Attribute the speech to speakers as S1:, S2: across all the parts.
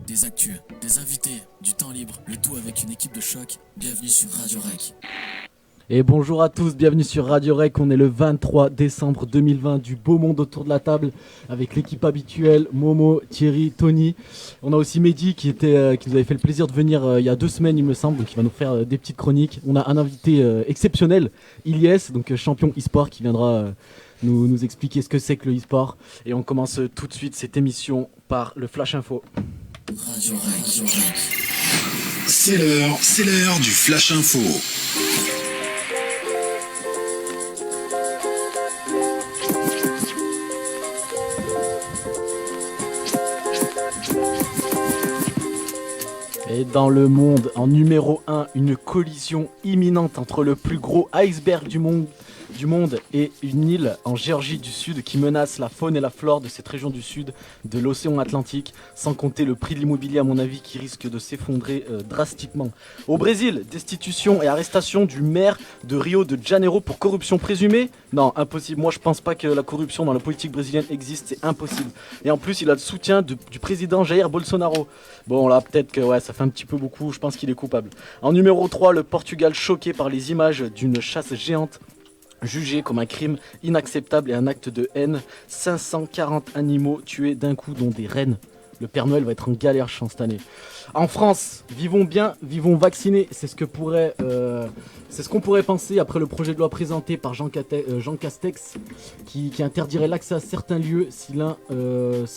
S1: Des actus, des invités, du temps libre, le tout avec une équipe de choc. Bienvenue sur Radio Rec.
S2: Et bonjour à tous, bienvenue sur Radio Rec. On est le 23 décembre 2020, du beau monde autour de la table avec l'équipe habituelle, Momo, Thierry, Tony. On a aussi Mehdi qui nous avait fait le plaisir de venir il y a 2 semaines il me semble, qui va nous faire des petites chroniques. On a un invité exceptionnel, Ilyes, donc champion e-sport, qui viendra nous expliquer ce que c'est que le e-sport. Et on commence tout de suite cette émission par le Flash Info.
S1: Radio Rec.
S3: C'est l'heure du Flash Info.
S2: Et dans le monde, en numéro 1, une collision imminente entre le plus gros iceberg du monde et une île en Géorgie du Sud qui menace la faune et la flore de cette région du sud de l'océan Atlantique, sans compter le prix de l'immobilier à mon avis qui risque de s'effondrer drastiquement. Au Brésil, destitution et arrestation du maire de Rio de Janeiro pour corruption présumée. Non, impossible, moi je pense pas que la corruption dans la politique brésilienne existe, c'est impossible. Et en plus il a le soutien du président Jair Bolsonaro. Bon là peut-être que ouais, ça fait un petit peu beaucoup, je pense qu'il est coupable. En numéro 3, le Portugal choqué par les images d'une chasse géante jugé comme un crime inacceptable et un acte de haine. 540 animaux tués d'un coup, dont des rennes. Le Père Noël va être en galère, je pense, cette année. En France, vivons bien, vivons vaccinés. C'est ce qu'on pourrait penser après le projet de loi présenté par Jean Castex qui interdirait l'accès à certains lieux si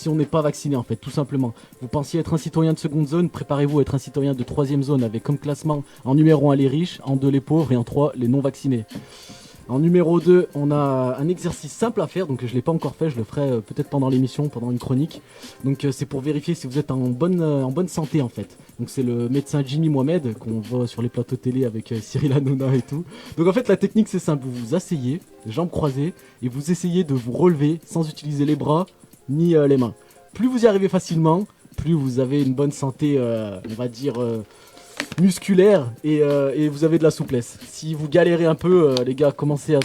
S2: on n'est pas vacciné, en fait, tout simplement. Vous pensiez être un citoyen de seconde zone, préparez-vous à être un citoyen de troisième zone avec comme classement en numéro 1 les riches, en 2 les pauvres et en 3 les non vaccinés. En numéro 2, on a un exercice simple à faire, donc je ne l'ai pas encore fait, je le ferai peut-être pendant l'émission, pendant une chronique. Donc c'est pour vérifier si vous êtes en bonne santé en fait. Donc c'est le médecin Jimmy Mohamed qu'on voit sur les plateaux télé avec Cyril Hanouna et tout. Donc en fait la technique c'est simple, vous vous asseyez, les jambes croisées, et vous essayez de vous relever sans utiliser les bras ni les mains. Plus vous y arrivez facilement, plus vous avez une bonne santé, on va dire... musculaire et vous avez de la souplesse. Si vous galérez un peu, les gars, faudra commencer à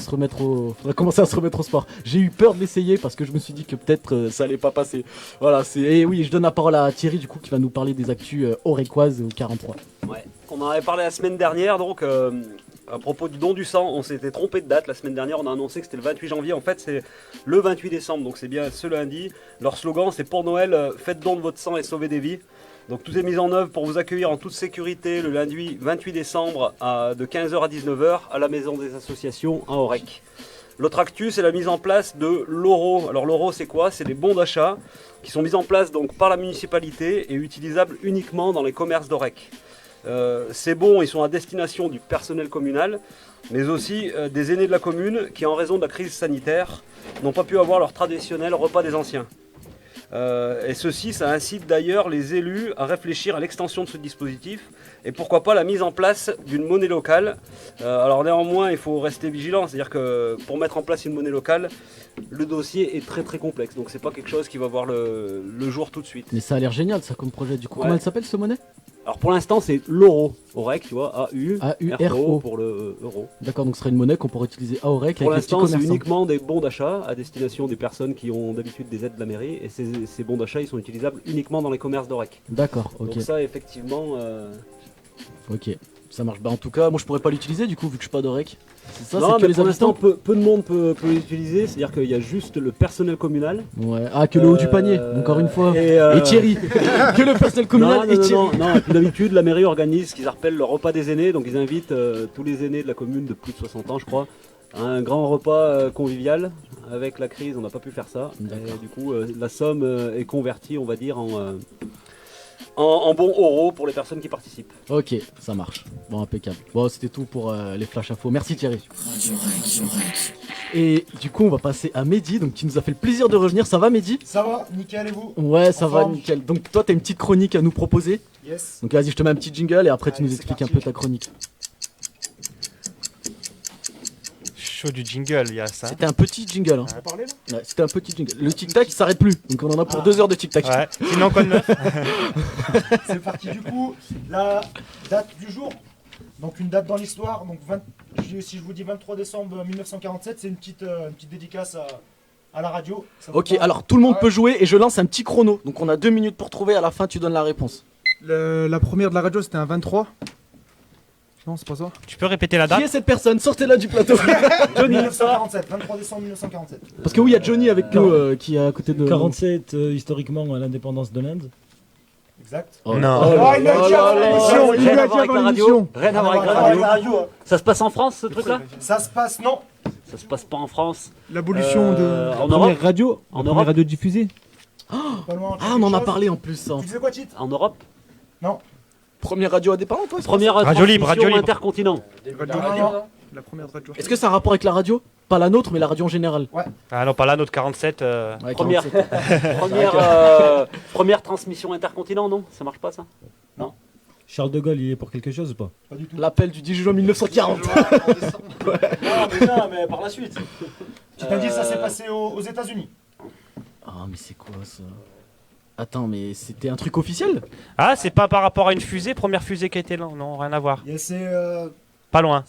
S2: se remettre au sport. J'ai eu peur de l'essayer parce que je me suis dit que peut-être ça allait pas passer. Voilà, et oui, je donne la parole à Thierry du coup qui va nous parler des actus orecoises au 43.
S4: Ouais, on en avait parlé la semaine dernière donc à propos du don du sang, on s'était trompé de date. La semaine dernière, on a annoncé que c'était le 28 janvier. En fait, c'est le 28 décembre, donc c'est bien ce lundi. Leur slogan, c'est pour Noël, faites don de votre sang et sauvez des vies. Donc tout est mis en œuvre pour vous accueillir en toute sécurité le lundi 28 décembre de 15h à 19h à la Maison des Associations à Aurec. L'autre actu, c'est la mise en place de l'euro. Alors l'euro, c'est quoi? C'est des bons d'achat qui sont mis en place donc par la municipalité et utilisables uniquement dans les commerces d'Aurec. Ces bons, ils sont à destination du personnel communal, mais aussi des aînés de la commune qui, en raison de la crise sanitaire, n'ont pas pu avoir leur traditionnel repas des anciens. Et ceci, ça incite d'ailleurs les élus à réfléchir à l'extension de ce dispositif et pourquoi pas la mise en place d'une monnaie locale. Alors néanmoins, il faut rester vigilant, c'est-à-dire que pour mettre en place une monnaie locale, le dossier est très très complexe, donc c'est pas quelque chose qui va voir le jour tout de suite.
S2: Mais ça a l'air génial ça comme projet du coup.
S4: Ouais.
S2: Comment elle s'appelle ce monnaie?
S4: Alors pour l'instant, c'est l'euro, Aurec, tu vois, A-U-R-O pour le euro.
S2: D'accord, donc ce serait une monnaie qu'on pourrait utiliser à Aurec
S4: Pour
S2: avec les petits
S4: l'instant, c'est
S2: commerçants.
S4: uniquement des bons d'achat à destination des personnes qui ont d'habitude des aides de la mairie, et ces bons d'achat, ils sont utilisables uniquement dans les commerces d'Aurec.
S2: D'accord, ok.
S4: Donc ça, effectivement...
S2: Ok, ça marche. Bah en tout cas, moi je pourrais pas l'utiliser du coup vu que je suis pas d'Aurec. C'est ça,
S4: non,
S2: c'est que
S4: mais
S2: les
S4: pour l'instant,
S2: habitants.
S4: peu de monde peut l'utiliser, c'est-à-dire qu'il y a juste le personnel communal.
S2: Ouais. Ah, que le haut du panier, encore une fois.
S4: Et
S2: Thierry. Que le personnel communal et Thierry.
S4: Non, et puis d'habitude, la mairie organise ce qu'ils appellent le repas des aînés, donc ils invitent tous les aînés de la commune de plus de 60 ans, je crois, à un grand repas convivial. Avec la crise, on n'a pas pu faire ça. Et du coup, la somme est convertie, on va dire, en bons euros pour les personnes qui participent.
S2: Ok, ça marche. Bon, impeccable. Bon, c'était tout pour les flash infos. Merci Thierry.
S1: Radio Rec.
S2: Et du coup, on va passer à Mehdi, donc qui nous a fait le plaisir de revenir. Ça va, Mehdi?
S5: Ça va, nickel, et vous?
S2: Ouais, ça
S5: En
S2: va,
S5: forme.
S2: nickel. Donc toi, t'as une petite chronique à nous proposer.
S5: Yes.
S2: Donc vas-y, je te mets un petit jingle et après tu
S5: Allez,
S2: nous
S5: c'est
S2: expliques
S5: parti.
S2: un peu ta chronique.
S6: Chaud du jingle, il y a ça.
S2: C'était un petit jingle. Hein.
S5: On peut parler là?
S2: Ouais, c'était un petit jingle. Le tic-tac, il s'arrête plus. Donc on en a pour 2 heures de tic-tac.
S6: Ouais, sinon quoi de neuf?
S5: C'est parti du coup. La date du jour. Donc une date dans l'histoire. Donc si je vous dis 23 décembre 1947, c'est une petite dédicace à la radio. Ça vaut
S2: Ok,
S5: pas.
S2: alors tout le monde
S5: Ouais.
S2: peut jouer et je lance un petit chrono. Donc on a 2 minutes pour trouver, à la fin tu donnes la réponse.
S7: La première de la radio, c'était un 23. Non, c'est pas ça.
S6: Tu peux répéter la
S2: Qui est
S6: date?
S2: cette personne? Sortez-la du plateau.
S5: Johnny 1947, 23 décembre 1947.
S2: Parce que oui, il y a Johnny avec nous qui est à côté de...
S8: 47, historiquement, à l'indépendance de l'Inde.
S5: Exact.
S2: Oh,
S6: Non.
S2: oh là
S5: Oh, il l'a
S2: là
S5: dit
S2: là
S5: avant
S2: là
S5: l'émission,
S2: là.
S5: il
S4: Rien
S5: l'a
S4: à
S5: dit
S4: voir avec
S5: avant
S4: la radio.
S5: l'émission.
S4: Rien à voir avec la
S5: Avec la
S4: radio.
S5: radio.
S4: Ça se passe en France, ce truc-là?
S5: Ça se passe, non.
S4: Ça se passe pas en France.
S7: L'abolition
S4: En
S8: Première
S4: Europe?
S8: radio,
S4: En
S8: la première
S4: Europe
S8: radio diffusée.
S5: Pas loin.
S2: Ah, on en a parlé en plus. Ça.
S5: Tu disais quoi, titre?
S4: En Europe?
S2: Première radio indépendante, toi?
S4: Première
S6: Radio libre, radio libre.
S4: intercontinent.
S7: La première radio.
S2: Est-ce que ça a un rapport avec la radio? Pas la nôtre, mais la radio en général.
S6: Ah non, pas là, notre 47.
S2: Ouais,
S4: Première.
S2: 47.
S4: Première transmission intercontinent, non? Ça marche pas, ça?
S8: Charles de Gaulle, il est pour quelque chose ou pas?
S5: Pas du tout.
S2: L'appel du 10 juin 1940.
S4: Non, mais par la suite.
S5: Petit indice, ça s'est passé aux États-Unis.
S2: Ah, mais c'est quoi ça? Attends, mais c'était un truc officiel?
S6: Ah, c'est pas par rapport à une fusée? Première fusée qui a été là? Non, rien à voir.
S5: Et c'est.
S6: Pas loin.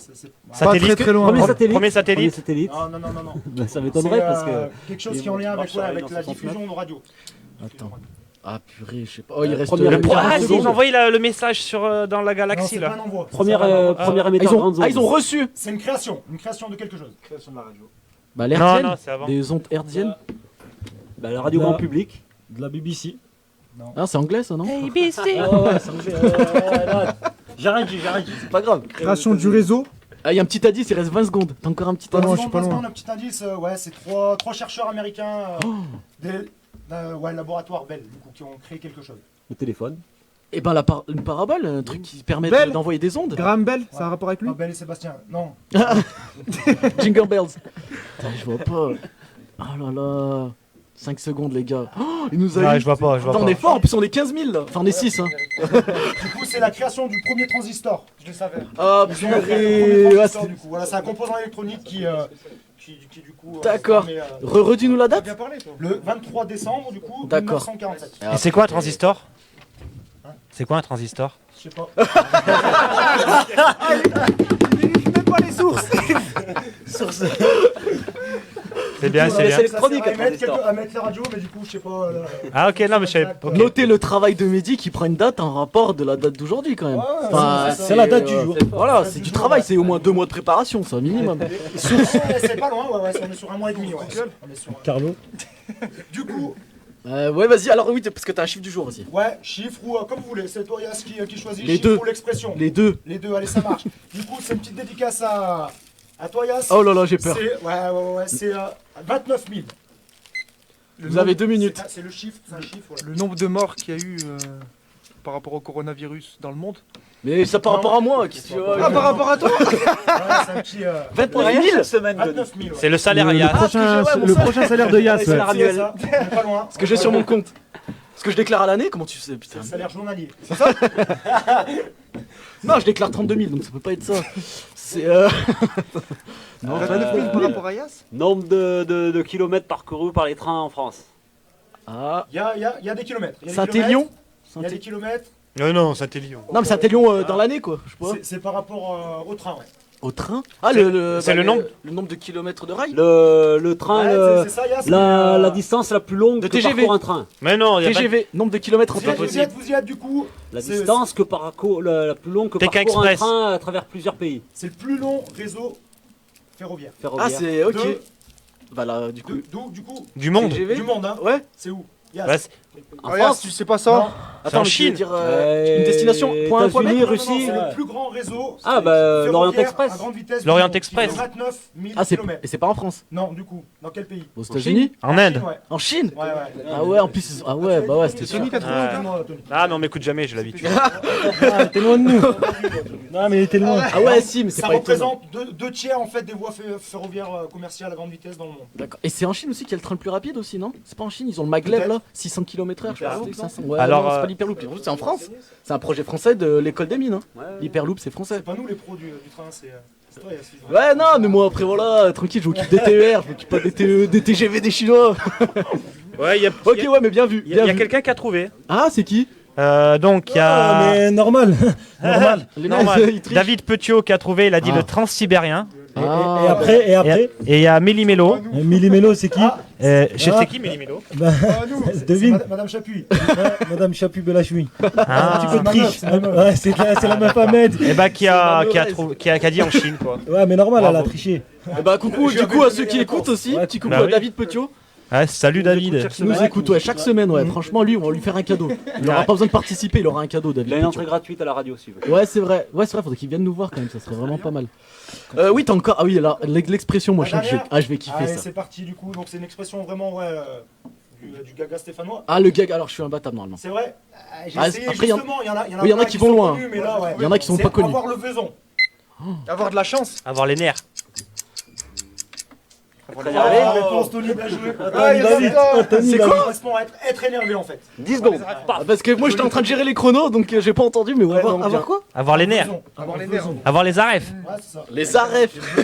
S7: Pas
S6: Satellite.
S7: très très loin.
S8: Premier
S6: Pro-
S8: satellite.
S6: Premier satellite.
S8: satellite.
S5: Non, non, non, non, non.
S8: Ben, ça
S5: C'est
S8: m'étonnerait parce que.
S5: quelque chose qui est en lien avec,
S4: Marche arrive
S5: avec
S4: dans
S5: la
S4: 69.
S5: diffusion de radio.
S2: Attends. Ah purée, je sais pas. Oh, il reste
S4: Première-
S2: 40
S6: Ah si, ils
S2: secondes.
S6: ont envoyé le message sur, dans la
S5: Non,
S6: galaxie
S5: c'est pas
S6: là.
S5: un envoi.
S4: Première,
S5: C'est pas un envoi.
S4: première
S2: Ah,
S4: émetteur
S2: ils ont,
S4: grande zone.
S2: ah, ils ont reçu.
S5: C'est une création de quelque chose. Création de la radio.
S2: Bah,
S6: Non,
S2: l'hertzienne.
S6: non, c'est avant.
S2: Des ondes hertziennes.
S4: Bah, la radio
S8: Là.
S4: grand public.
S8: De la BBC.
S2: Ah, c'est anglais ça, non?
S8: Ah ouais, ça me fait. J'arrête,
S2: C'est pas grave.
S7: Création du réseau.
S2: Ah, il y a un petit indice, il reste 20 secondes. T'as encore un petit
S7: Pas loin,
S2: indice?
S7: je suis pas loin.
S5: Un petit indice, ouais, c'est trois chercheurs américains des laboratoires Bell, du coup, qui ont créé quelque chose.
S8: Le téléphone.
S2: Et ben, une parabole, un truc qui permet
S7: Bell.
S2: d'envoyer des ondes.
S7: Graham Bell, ça a un rapport avec lui?
S5: Ah, Bell et Sébastien, non.
S2: Jingle bells. Putain, je vois pas. Oh là là. 5 secondes, les gars. Oh, il nous a
S6: Ouais,
S2: eu.
S6: je vois pas, je vois
S2: Attends, on
S6: pas.
S2: est fort, en plus on est 15 000 là. Enfin, on est 6 hein.
S5: Du coup, c'est la création du premier transistor, je le savais.
S2: Ah,
S5: Ils ont créé le
S2: purée.
S5: premier
S2: Ah,
S5: transistor,
S2: c'est-
S5: du coup. Voilà, c'est un composant électronique qui du coup.
S2: D'accord.
S5: permet,
S2: Redis-nous la
S5: T'as
S2: date.
S5: bien parlé, toi. Le 23 décembre, du coup,
S2: D'accord.
S5: 1947.
S6: Et c'est quoi un transistor? C'est quoi un transistor?
S5: Je sais pas.
S7: Même pas les sources.
S6: C'est bien, c'est
S2: c'est
S6: bien.
S2: électronique,
S5: Ça sert à
S2: un
S5: émettre, à mettre la radio, mais du coup, je sais pas.
S6: Ah ok, non mais je savais pas. Ok.
S2: Notez le travail de Mehdi qui prend une date en rapport de la date d'aujourd'hui quand même.
S5: Ouais,
S2: Enfin,
S5: c'est ça.
S8: C'est la date du jour.
S2: Voilà,
S5: date
S2: c'est
S5: du
S2: du
S5: jour,
S2: travail,
S5: ouais.
S2: c'est au moins 2 mois de préparation, ça, minimum.
S5: C'est pas loin, ouais, on est sur un mois et demi. Ouais. On est sur,
S8: Carlo.
S5: Du coup,
S2: Ouais, vas-y, alors oui, parce que t'as un chiffre du jour aussi.
S5: ouais, chiffre ou comme vous voulez, c'est toi Yas qui choisit
S2: Les
S5: chiffre
S2: deux.
S5: ou l'expression.
S2: Les deux.
S5: Les deux, allez, ça marche. Du coup, c'est une petite dédicace à toi Yas.
S2: Oh là là, j'ai peur.
S5: Ouais, c'est 29 000.
S2: Vous avez 2 minutes.
S5: C'est le chiffre, c'est un chiffre. Voilà.
S7: Le nombre de morts qu'il y a eu par rapport au coronavirus dans le monde.
S2: Mais ça par rapport à moi, qu'est-ce que tu vois?
S7: Ah, par rapport à toi?
S5: Ouais, c'est un petit
S2: 29 000.
S5: 29 000. Ouais.
S6: C'est le salaire, il y
S8: Le
S6: a.
S8: prochain,
S2: ouais, mon
S8: le
S2: salaire.
S8: prochain salaire de Yass.
S2: Ouais, salaire
S5: C'est
S2: annuel.
S5: ça, on est pas loin.
S2: Ce que j'ai sur mon compte. Ce que je déclare à l'année, comment tu sais, putain?
S5: C'est le salaire journalier.
S2: Non, je déclare 32 000, donc ça peut pas être ça. C'est
S7: Non, 29 000 par rapport à Yass?
S4: Nombre de kilomètres parcourus par les trains en France.
S2: Ah,
S5: Il y a des kilomètres. Il y a des
S2: Saint-Élion.
S5: Il y a des kilomètres.
S6: Non, Saint-Élion.
S2: Non, mais Saint-Élion dans l'année quoi, je sais pas.
S5: C'est par rapport au train, ouais.
S2: Au train. Ah,
S6: C'est le nombre.
S2: Le nombre de kilomètres de rail.
S4: Le train,
S5: Ouais, c'est ça, Yas.
S4: la distance la plus longue
S2: De
S4: que
S2: TGV.
S4: parcourt un train.
S6: Mais non, il y a pas.
S2: TGV, nombre de kilomètres en
S5: Vous y êtes,
S2: temps.
S5: vous y êtes, du coup.
S4: La
S5: C'est-
S4: distance que la plus longue que
S6: Pékin
S4: parcourt un
S6: Express.
S4: train à travers plusieurs pays.
S5: C'est le plus long réseau ferroviaire.
S4: ferroviaires.
S2: Ah, c'est ok.
S5: De-
S2: Bah là, du coup.
S5: D'où, du coup,
S6: Du monde.
S2: TGV.
S5: du monde, hein.
S2: Ouais.
S5: C'est où Yas.
S6: Ouais, c'est-
S4: En
S7: Ah, Yass,
S4: France,
S7: tu sais pas ça?
S5: Non.
S2: Attends,
S6: en
S2: mais tu veux
S6: Chine.
S2: dire une destination point A, point B.
S4: États-Unis,
S5: Non, non,
S4: Russie.
S5: c'est
S4: ouais.
S5: le plus grand réseau.
S4: Ah, bah,
S5: ferroviaire
S4: l'Orient Express.
S5: À grande vitesse. du
S6: L'Orient
S5: monde, qui
S6: Express.
S5: fait 29 000
S2: Ah, c'est
S5: kilomètres.
S2: et c'est pas en France.
S5: Non, du coup, dans quel pays
S2: Aux États-Unis.
S6: En Inde.
S5: Chine, ouais.
S2: En Chine.
S5: Ouais, ouais.
S2: Ah ouais, en plus. Ah ouais, bah ouais, c'était
S5: Tony
S2: sûr.
S5: 80, Tony.
S6: Ah non, m'écoute jamais, j'ai l'habitude.
S8: Ah, t'es loin de nous. Non, mais t'es loin.
S2: Ah ouais, si, mais c'est
S5: Ça
S2: pas étonnant.
S5: représente 2 tiers en fait des voies ferroviaires commerciales à grande vitesse dans le monde.
S2: D'accord. Et c'est en Chine aussi qu'il y a le train le plus rapide aussi, non? C'est pas en Chine, ils ont le maglev là, 600 km/h, je crois.
S5: Hyperloop,
S2: 500. Ouais,
S6: Alors,
S2: non, c'est pas l'hyperloop. C'est en France. C'est un projet français de l'école des mines. Hein.
S4: Ouais.
S2: L'hyperloop, c'est français.
S5: C'est pas nous les pros du train, c'est toi Yas.
S2: Ouais, non, mais moi après voilà, tranquille, je m'occupe des TER, je m'occupe pas des TGV des Chinois.
S6: Ouais, il y a.
S2: Ok, ouais, mais bien vu.
S6: Il y a
S2: Bien vu.
S6: quelqu'un qui a trouvé.
S2: Ah, c'est qui?
S6: Donc il y
S8: Ah,
S6: a
S8: mais normal. Normal.
S2: Les
S6: Normal.
S2: mecs, ils trichent.
S6: David Petiot qui a trouvé, il a dit
S2: Ah.
S6: le transsibérien.
S2: Ah,
S8: Et après,
S6: Et il y a Méli-Mélo.
S8: Millimélo, c'est qui
S6: C'est qui Méli-Mélo
S8: Bah,
S5: Nous, c'est
S8: devine.
S5: Madame Chapuis.
S8: Madame Chapu Belachoui.
S6: Ah.
S8: Un petit peu de
S5: Ma meuf,
S8: triche.
S5: c'est ma meuf.
S8: Ouais, c'est la meuf Ahmed.
S6: Et bah qui a
S2: malheureuse.
S6: dit en Chine quoi.
S8: Ouais, mais normal, elle a
S6: Bravo.
S8: triché.
S2: Et bah coucou du coup à ceux qui écoutent aussi.
S8: Ouais,
S2: Petit coucou
S6: bah
S2: à
S6: oui.
S2: David Petiot.
S6: Ouais, salut David.
S2: Qui nous écoute chaque semaine. Ouais, franchement lui on va lui faire un cadeau. Il aura
S6: Ouais.
S2: pas besoin de participer, il aura un cadeau
S4: Il a
S2: David.
S4: une entrée gratuite à la radio si vous voulez.
S2: Ouais c'est vrai, faudrait qu'il vienne nous voir quand même, ça serait vraiment pas mal. Oui t'as encore, ah oui alors l'expression moi je sens que je vais kiffer
S5: Allez,
S2: ça.
S5: c'est parti du coup. Donc c'est une expression vraiment du gaga stéphanois.
S2: Ah le gag, alors je suis imbattable normalement.
S5: C'est vrai. J'ai
S2: Ah,
S5: essayé
S2: après,
S5: justement. Il y en a
S2: oui, il y en a
S5: plein
S2: qui vont
S5: sont
S2: loin.
S5: connus, mais là, ouais.
S2: Il y en a qui sont
S5: C'est
S2: pas connus.
S5: Avoir le beson.
S7: Avoir de la chance.
S6: Avoir les nerfs.
S5: Ah, réponse Tony, bien joué.
S7: Ah, il a vite.
S8: Tony,
S2: C'est
S8: il a
S2: quoi
S8: vite.
S5: Correspond à être énervé en fait.
S4: 10 secondes.
S2: Ah, parce que moi j'étais en train de gérer les chronos donc j'ai pas entendu mais on va
S5: Ouais,
S2: voir.
S5: donc,
S2: Avoir
S5: bien.
S2: quoi
S6: Avoir les nerfs.
S5: Beson.
S7: Avoir les nerfs.
S6: Avoir les arefs.
S5: Ouais, c'est ça.
S2: Les arefs.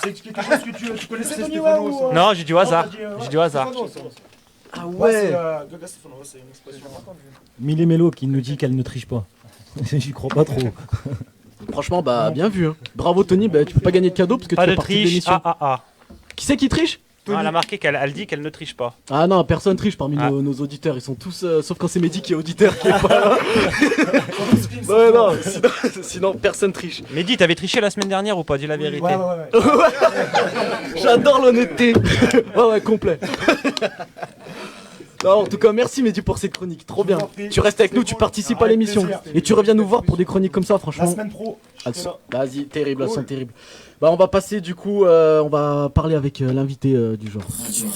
S5: C'est quelque chose que tu connaissais
S7: C'est
S5: Tony
S7: Stéphano,
S5: ou,
S7: ça.
S6: Non, j'ai du hasard.
S5: t'as dit,
S6: J'ai du hasard.
S2: Ah
S5: Ouais,
S2: ouais.
S5: c'est gaga stéphanois, c'est une expression.
S8: Millimélo qui nous dit qu'elle ne triche pas. J'y crois pas trop.
S2: Franchement bah bien vu hein. Bravo Tony, bah tu peux pas gagner de cadeau parce que
S6: Pas
S2: tu
S6: de
S2: fais partie de
S6: triche.
S2: l'émission.
S6: Ah.
S2: Qui c'est qui triche?
S6: Non, elle a marqué qu'elle dit qu'elle ne triche pas.
S2: Ah non, personne triche parmi
S6: Ah.
S2: nos auditeurs, ils sont tous, sauf quand c'est Mehdi qui est auditeur qui est pas là. Ouais, non, sinon personne triche.
S6: Mehdi, t'avais triché la semaine dernière ou pas? Dis la vérité.
S5: Ouais.
S2: J'adore l'honnêteté. Ouais, complet. Non, en tout cas, merci Mehdi pour cette chronique, trop bien.
S5: Je vous en prie.
S2: Tu restes avec
S5: C'est
S2: nous,
S5: bon,
S2: tu participes
S5: avec
S2: à l'émission.
S5: plaisir.
S2: Et tu reviens nous voir pour des chroniques comme ça,
S5: La
S2: franchement.
S5: semaine pro, je
S2: Elles
S5: serai
S2: sont-
S5: là.
S2: Vas-y, terrible, elles
S5: Cool.
S2: sont terribles. Bah, on va passer du coup, on va parler avec l'invité du jour.
S1: Radio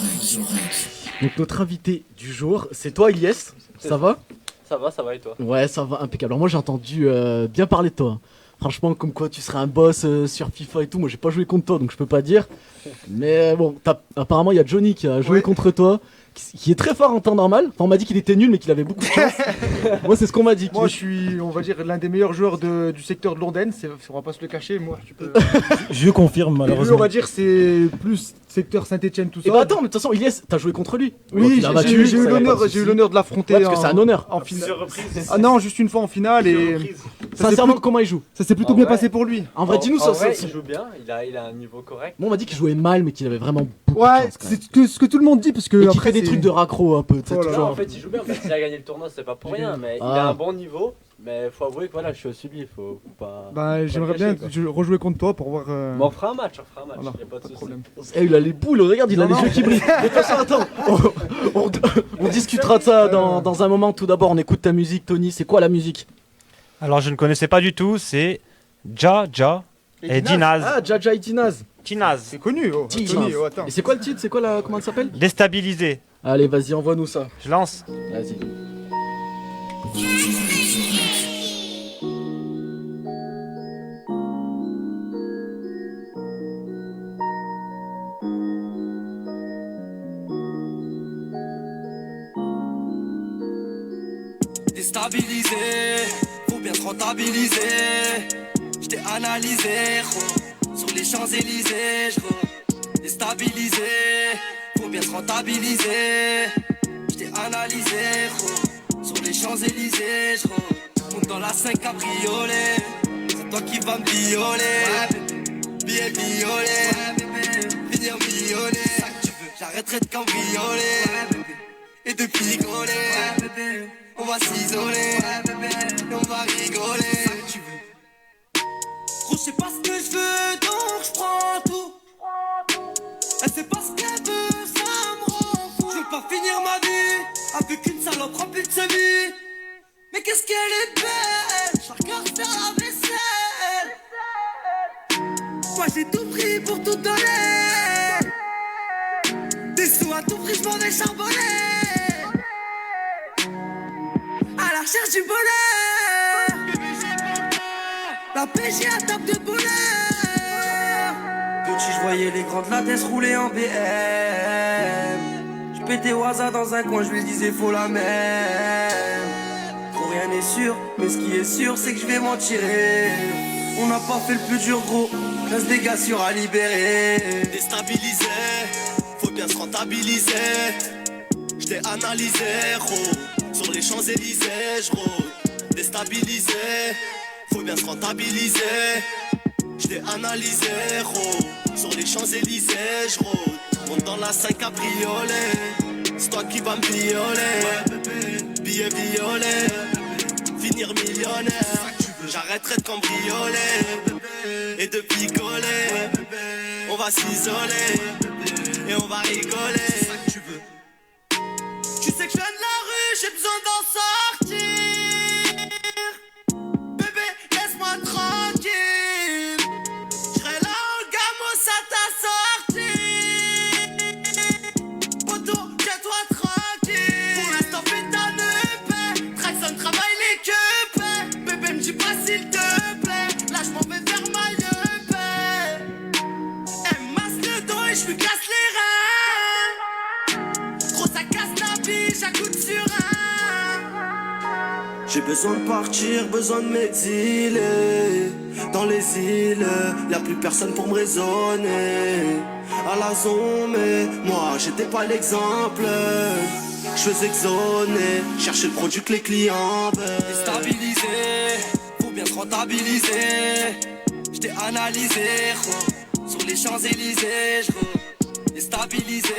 S1: Rec.
S2: Donc, notre invité du jour, c'est toi, Ilyes. Ça va?
S4: Ça va et toi?
S2: Ouais, ça va, impeccable. Alors moi j'ai entendu bien parler de toi. Franchement, comme quoi tu serais un boss sur FIFA et tout. Moi j'ai pas joué contre toi donc je peux pas dire. Mais bon, apparemment il y a Johnny qui a joué
S7: Ouais.
S2: contre toi, qui est très fort en temps normal. Enfin, on m'a dit qu'il était nul mais qu'il avait beaucoup de chance. Moi c'est ce qu'on m'a dit.
S7: Moi, je suis, on va dire, l'un des meilleurs joueurs du secteur de Londaine. On va pas se le cacher. Moi, tu peux.
S8: Je confirme,
S7: Et lui, on
S8: malheureusement.
S7: va dire, c'est plus secteur Saint-Etienne, tout ça.
S2: Et bah attends, mais de toute façon Ilyes, t'as joué contre lui. Donc,
S7: Oui,
S2: il a battu,
S7: j'ai eu
S2: ça y a pas de
S7: l'honneur,
S2: souci.
S7: de l'affronter.
S2: Ouais, parce que c'est un honneur.
S7: En finale. Ah non, juste une fois en finale et ça
S2: Sincèrement, comment il joue?
S7: s'est plutôt bien passé pour lui.
S2: En vrai, dis-nous ça.
S9: Il joue bien, il a un niveau correct.
S2: Bon, on m'a dit qu'il jouait mal mais qu'il avait vraiment beaucoup de
S7: Ouais,
S2: chance, quand même.
S7: c'est ce que tout le monde dit parce que
S2: Et qu'il
S7: après
S2: fait des trucs de raccro un peu. Tu sais,
S7: Oh là là.
S2: toujours.
S9: Non, en fait, il joue bien. S'il a gagné le tournoi, c'est pas pour rien. Mais il
S2: Ah.
S9: a un bon niveau. Mais faut avouer que voilà, je suis aussi lui. Faut pas.
S7: Bah, j'aimerais
S9: le
S7: bien
S9: cacher,
S7: rejouer contre toi pour voir.
S9: Mais on fera un match,
S7: Voilà,
S9: y a pas de
S7: pas de
S9: soucis.
S7: problème.
S2: Eh, il a les boules, regarde, il a les yeux qui brillent. De toute façon, attends, on discutera de ça dans un moment. Tout d'abord, on écoute ta musique, Tony. C'est quoi la musique?
S6: Alors je ne connaissais pas du tout, c'est Ja et Dinaz.
S2: Ah, Jaja et Tinaz.
S6: Tinaz.
S7: C'est connu, oh.
S2: Tinaz.
S7: Tony, oh, attends.
S2: Et c'est quoi le titre? C'est quoi la. Comment elle s'appelle?
S6: Déstabilisé.
S2: Allez, vas-y, envoie-nous ça.
S6: Je lance.
S2: Vas-y.
S10: Déstabilisé, faut bien se rentabiliser. J't'ai analysé, gros, sur les Champs-Élysées, gros. Déstabilisé, faut bien se rentabiliser. J't'ai analysé, gros, sur les Champs-Élysées, gros. Monte dans la 5 cabriolet, c'est toi qui vas me violer. Ouais, billet violet, ouais, bébé. Finir millionnaire, ça que tu veux. J'arrêterai de cambrioler et de picoler. Ouais, bébé. On va s'isoler, et on va rigoler. Ça que tu veux. Gros, je sais pas ce que je veux, donc je prends tout. Elle sait pas ce qu'elle veut, ça me rend fou. Je veux pas finir ma vie avec une salope remplie de semis. Mais qu'est-ce qu'elle est belle, je la regarde faire la vaisselle. Moi j'ai tout pris pour tout donner. Des sous à tout prix, je m'en vais charbonner. À la recherche du bonheur. La PJ à table de bonheur. Petit, je voyais les grandes latesses rouler en BM. Je pétais Waza dans un coin, je lui disais faut la même. Trop rien n'est sûr, mais ce qui est sûr, c'est que je vais m'en tirer. On n'a pas fait le plus dur, gros. Reste des gars sûrs à libérer. Déstabilisé, faut bien se rentabiliser. Je t'ai analysé, gros. Sur les Champs-Élysées, je rôde. Déstabilisé, faut bien se rentabiliser. J't'ai analysé, gros. Sur les Champs-Élysées, j'rôde. Monte dans la 5 cabriolet. C'est toi qui vas me violer. Billet violet. Finir millionnaire. J'arrêterai de cambrioler. Et de picoler. On va s'isoler. Et on va rigoler. C'est ça que tu veux. Tu sais que je viens de la rue, j'ai besoin d'en sortir. Bébé, laisse-moi tranquille. J'serai là en gamos à ta sortie. Poto, tiens-toi tranquille. Pour l'instant, fais ta neupée. Traxon, travaille les queupés. Bébé, me dis pas s'il te plaît. Là, j'm'en vais faire ma yeupée. Elle me masse le dos et j'lui casse les reins. Gros, ça casse la biche à coups de surin. J'ai besoin de partir, besoin de m'exiler. Dans les îles, y'a plus personne pour me raisonner. À la zone, mais moi j'étais pas l'exemple. Je faisais zoner, chercher le produit que les clients veulent. Déstabilisé, faut bien se rentabiliser. J't'ai analysé, sur les Champs-Élysées, déstabilisé,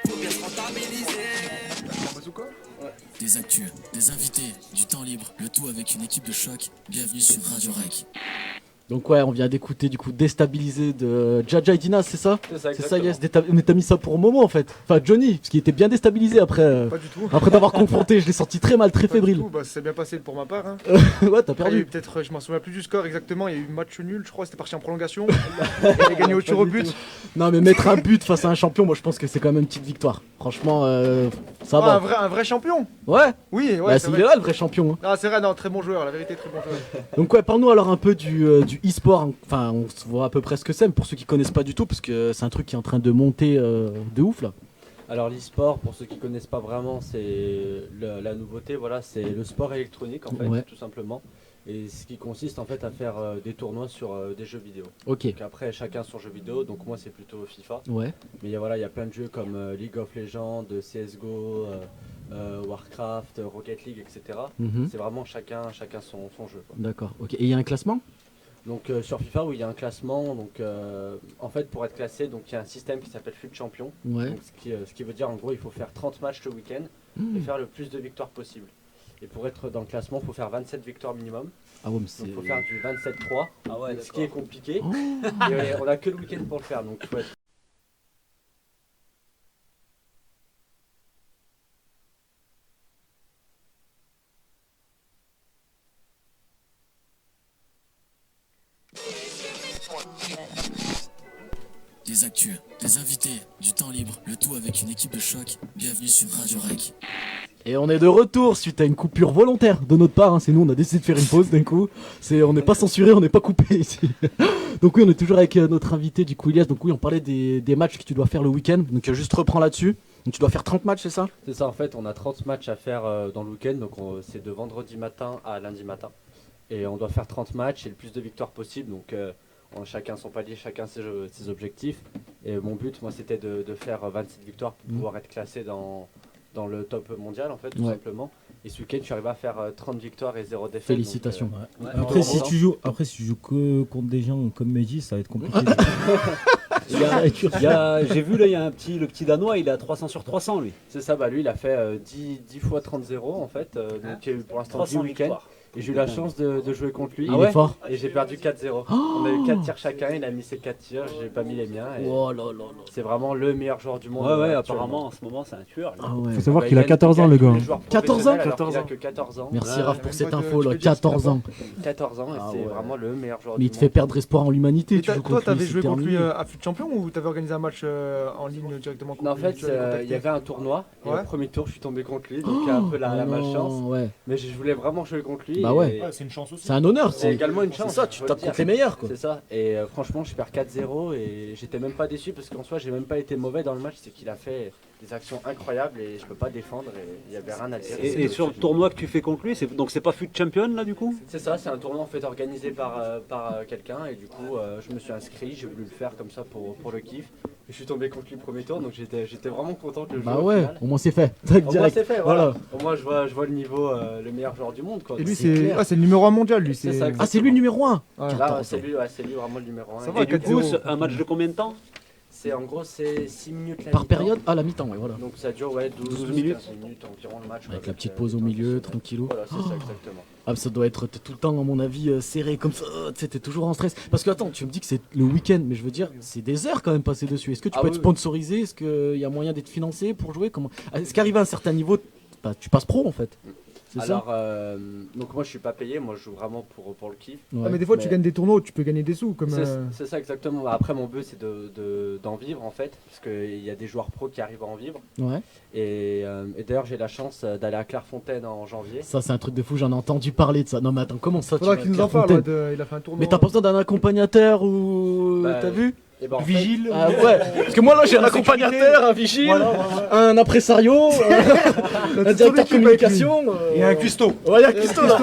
S10: faut bien se rentabiliser.
S1: Des actus, des invités, du temps libre, le tout avec une équipe de choc. Bienvenue sur Radio Rec.
S2: Donc ouais, on vient d'écouter du coup Déstabilisé de Jaja et Dina, c'est ça?
S9: C'est ça,
S2: C'est ça,
S9: exactement.
S2: yes. Mais t'as mis ça pour Momo en fait. Enfin Johnny, parce qu'il était bien déstabilisé après.
S7: Pas du tout.
S2: Après t'avoir confronté, je l'ai senti très mal, très
S7: Pas du
S2: fébrile.
S7: tout, bah, c'est bien passé pour ma part. Hein.
S2: Ouais, t'as
S7: Il y a eu
S2: perdu.
S7: peut-être, je m'en souviens plus du score exactement, il y a eu match nul, je crois, c'était parti en prolongation. Il a gagné au tir au but.
S2: Non mais mettre un but face à un champion, moi je pense que c'est quand même une petite victoire. Franchement, ça
S7: Ah,
S2: va.
S7: un vrai champion.
S2: Ouais.
S7: Oui, ouais,
S2: Bah,
S7: c'est
S2: il
S7: vrai.
S2: est là le vrai champion. Hein.
S7: Ah, c'est vrai, non, très bon joueur, la vérité, très bon joueur.
S2: Donc ouais, parle-nous alors un peu du e-sport. Enfin, on se voit à peu près ce que c'est, mais pour ceux qui connaissent pas du tout, parce que c'est un truc qui est en train de monter de ouf là.
S9: Alors l'e-sport, pour ceux qui connaissent pas vraiment, c'est la nouveauté, voilà, c'est le sport électronique en fait,
S2: Ouais.
S9: tout simplement. Et ce qui consiste en fait à faire des tournois sur des jeux vidéo.
S2: Ok.
S9: Donc après chacun son jeu vidéo, donc moi c'est plutôt FIFA.
S2: Ouais.
S9: Mais il y a plein de jeux comme League of Legends, CSGO, Warcraft, Rocket League, etc.
S2: Mhm.
S9: C'est vraiment chacun son jeu, quoi.
S2: D'accord. Ok. Et il y a un classement?
S9: Donc sur FIFA, oui, il y a un classement. Donc en fait, pour être classé, donc il y a un système qui s'appelle FUT Champion.
S2: Ouais.
S9: Donc, ce qui veut dire en gros, il faut faire 30 matchs le week-end et faire le plus de victoires possible. Et pour être dans le classement, il faut faire 27 victoires minimum.
S2: Ah ouais, mais
S9: Donc
S2: c'est.
S9: il faut faire du 27-3.
S8: Ah ouais,
S9: Donc, ce qui est compliqué.
S2: Oh.
S9: Et on a que le week-end pour le faire. Donc il faut être.
S1: Des actus, des invités, du temps libre, le tout avec une équipe de choc. Bienvenue sur Radio Rec.
S2: Et on est de retour suite à une coupure volontaire de notre part. Hein. C'est nous, on a décidé de faire une pause d'un coup. On n'est pas censuré, on n'est pas coupé ici. Donc oui, on est toujours avec notre invité du coup Ilias. Donc oui, on parlait des matchs que tu dois faire le week-end. Donc juste reprends là-dessus. Donc tu dois faire 30 matchs, c'est ça?
S9: C'est ça, en fait, on a 30 matchs à faire dans le week-end. Donc c'est de vendredi matin à lundi matin. Et on doit faire 30 matchs et le plus de victoires possible. Donc chacun son palier, chacun ses objectifs. Et mon but, moi, c'était de faire 27 victoires pour pouvoir être classé dans le top mondial, en fait, tout simplement. Et ce week-end, je suis arrivé à faire 30 victoires et 0 défaite.
S2: Félicitations.
S9: Donc,
S11: Après, si tu joues que contre des gens comme Meiji, ça va être compliqué.
S8: J'ai vu là, il y a le petit Danois, il est à 300 sur 300 lui.
S9: C'est ça, bah lui, il a fait 10 fois 30-0 en fait. Donc il y a eu pour l'instant 10 week-ends.
S8: victoires.
S9: Et j'ai eu la chance de jouer contre lui.
S2: Ah ouais, fort.
S9: Et j'ai perdu 4-0. On a eu 4 tirs chacun, il a mis ses 4 tirs, j'ai pas mis les miens. Et
S2: Oh là là là.
S9: c'est vraiment le meilleur joueur du monde.
S8: Ouais,
S9: actuellement.
S8: apparemment en ce moment c'est un tueur. lui.
S2: Ah ouais.
S11: Faut savoir
S9: Bah,
S11: qu'il a
S9: il
S11: 14 ans,
S9: gagne
S11: le
S9: tous
S11: gars.
S9: les joueurs
S2: 14 ans,
S9: professionnels, alors
S7: 14
S9: qu'il a
S7: ans.
S9: que 14 ans.
S2: Merci
S8: Ouais,
S2: Raph pour
S7: même
S2: cette
S7: pas de-
S2: info
S7: tu
S2: là.
S7: peux dire
S2: 14 ans.
S9: 14 ans et
S2: Ah
S9: c'est
S2: ouais.
S9: vraiment le meilleur joueur
S2: Mais
S9: du
S2: il te fait
S9: monde.
S2: perdre espoir en l'humanité.
S7: Et
S2: Tu joues
S7: toi,
S2: contre lui,
S7: t'avais
S2: c'est
S7: joué contre lui
S2: terminé.
S7: à FUT Champion ou t'avais organisé un match en ligne directement contre
S9: Non, en
S7: lui,
S9: fait,
S7: tu l'avais contacté
S9: il y avait un tournoi et
S7: Ouais.
S9: au premier tour, je suis tombé contre lui, donc un peu la
S2: Oh
S9: malchance.
S2: non, ouais.
S9: Mais je voulais vraiment jouer contre lui.
S2: Bah ouais.
S5: Ouais, c'est une chance aussi.
S2: C'est un honneur.
S9: C'est également une chance.
S2: C'est ça, tu
S9: faut le
S2: tapes
S9: dire.
S2: contre les meilleurs quoi.
S9: C'est ça. Et franchement, je perds 4-0 et j'étais même pas déçu parce qu'en soi, j'ai même pas été mauvais dans le match. C'est qu'il a fait des actions incroyables et je peux pas défendre et il y avait rien à dire.
S8: Et sur le tournoi que tu fais contre lui, donc c'est pas FUT Champion là du coup?
S9: C'est ça, c'est un tournoi en fait organisé par quelqu'un et du coup, je me suis inscrit. J'ai voulu le faire comme ça pour le kiff. Je suis tombé contre lui premier tour, donc j'étais vraiment content que le jeu.
S2: Bah
S9: au
S2: ouais,
S9: final.
S2: au moins c'est fait.
S9: Au moins
S2: Direct.
S9: c'est fait, voilà. Au moins je vois le niveau, le meilleur joueur du monde, quoi.
S7: Et lui,
S2: C'est clair.
S7: c'est le numéro 1 mondial, lui.
S9: C'est ça,
S2: Ah, c'est lui le numéro 1.
S7: Ouais.
S9: Là, c'est lui vraiment le numéro 1.
S7: Ça va,
S4: Et du coup,
S7: 4-0.
S4: un match de combien de temps?
S9: En gros, c'est 6 minutes la
S2: Par
S9: mi-temps.
S2: période. Ah, la mi-temps, ouais, voilà.
S9: Donc ça dure 12
S4: minutes.
S9: 15 minutes environ le match.
S2: Avec la petite pause au milieu, tranquillou.
S9: Voilà, c'est ça exactement.
S2: Ah, ça doit être tout le temps, à mon avis, serré comme ça. Tu sais, t'es toujours en stress. Parce que, attends, tu me dis que c'est le week-end, mais je veux dire, c'est des heures quand même passées dessus. Est-ce que tu peux être sponsorisé? Est-ce qu'il y a moyen d'être financé pour jouer? Comment... Est-ce qu'arrivé à un certain niveau, bah, tu passes pro en fait? C'est
S9: Alors, donc moi je suis pas payé, moi je joue vraiment pour le kiff.
S2: Ouais.
S7: Ah, mais des fois, tu gagnes des tournois où tu peux gagner des sous. Comme,
S9: C'est ça exactement. Après, mon but c'est d'en vivre en fait, parce qu'il y a des joueurs pros qui arrivent à en vivre.
S2: Ouais.
S9: Et d'ailleurs, j'ai la chance d'aller à Clairefontaine en janvier.
S2: Ça, c'est un truc de fou, j'en ai entendu parler de ça. Non, mais attends, comment ça?
S7: Faudra
S2: tu
S7: qu'il
S2: vas
S7: nous
S2: à
S7: en parle.
S2: Clairefontaine
S7: Il a fait un tournoi.
S2: Mais t'as pas besoin d'un accompagnateur ou.
S9: Bah,
S2: T'as vu?
S9: Et ben, en
S2: Vigile. Ah ouais. Parce que moi là j'ai un accompagnateur, un vigile, un impresario, un directeur de communication.
S5: Et un custo.
S2: Ouais, il y a un custo là.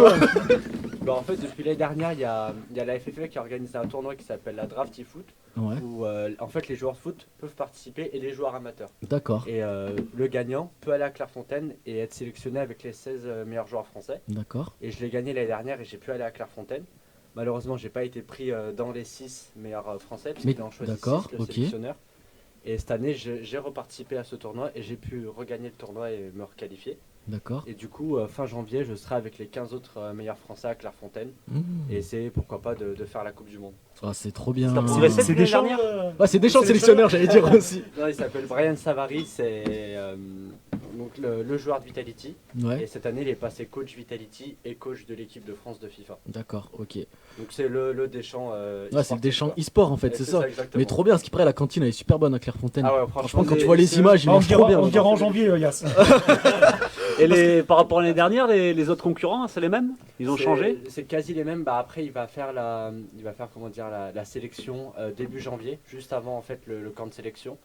S9: Bah, en fait, depuis l'année dernière, il y a la FFA qui a organisé un tournoi qui s'appelle la Drafty Foot,
S2: Ouais.
S9: où en fait les joueurs de foot peuvent participer et les joueurs amateurs.
S2: D'accord,
S9: Et le gagnant peut aller à Clairefontaine et être sélectionné avec les 16 meilleurs joueurs français.
S2: d'accord.
S9: Et je l'ai gagné l'année dernière et j'ai pu aller à Clairefontaine. Malheureusement, j'ai pas été pris dans les 6 meilleurs français,
S2: Mais
S9: puisqu'ils en choisi
S2: d'accord,
S9: 6, le
S2: ok.
S9: sélectionneur. Et cette année, j'ai reparticipé à ce tournoi et j'ai pu regagner le tournoi et me requalifier.
S2: D'accord.
S9: Et du coup, fin janvier, je serai avec les 15 autres meilleurs français à Clairefontaine. Et essayer, pourquoi pas, de faire la Coupe du Monde.
S2: Ah, c'est trop bien.
S4: T'as progressé
S5: C'est
S4: depuis
S5: des
S4: l'année
S5: champs.
S4: dernière?
S2: Ouais, c'est des champs sélectionneurs, j'allais dire aussi.
S9: Non, il s'appelle Brian Savary, c'est donc le joueur de Vitality.
S2: Ouais.
S9: Et cette année, il est passé coach Vitality et coach de l'équipe de France de FIFA.
S2: D'accord, ok.
S9: Donc c'est le Deschamps.
S2: Ouais, c'est le Deschamps e-sport en fait, c'est ça.
S9: exactement.
S2: Mais trop bien, ce qui paraît, la cantine elle est super bonne à Clairefontaine.
S9: Ah ouais,
S2: Franchement, quand tu vois les images, ils
S5: On
S2: mangent trop bien.
S5: on
S2: là-bas.
S5: dira en janvier, Yas.
S4: Et par rapport à l'année dernière, les autres concurrents, c'est les mêmes? Ils ont changé?
S9: C'est quasi les mêmes. Bah, après, il va faire comment dire, la sélection début janvier, juste avant en fait le camp de sélection.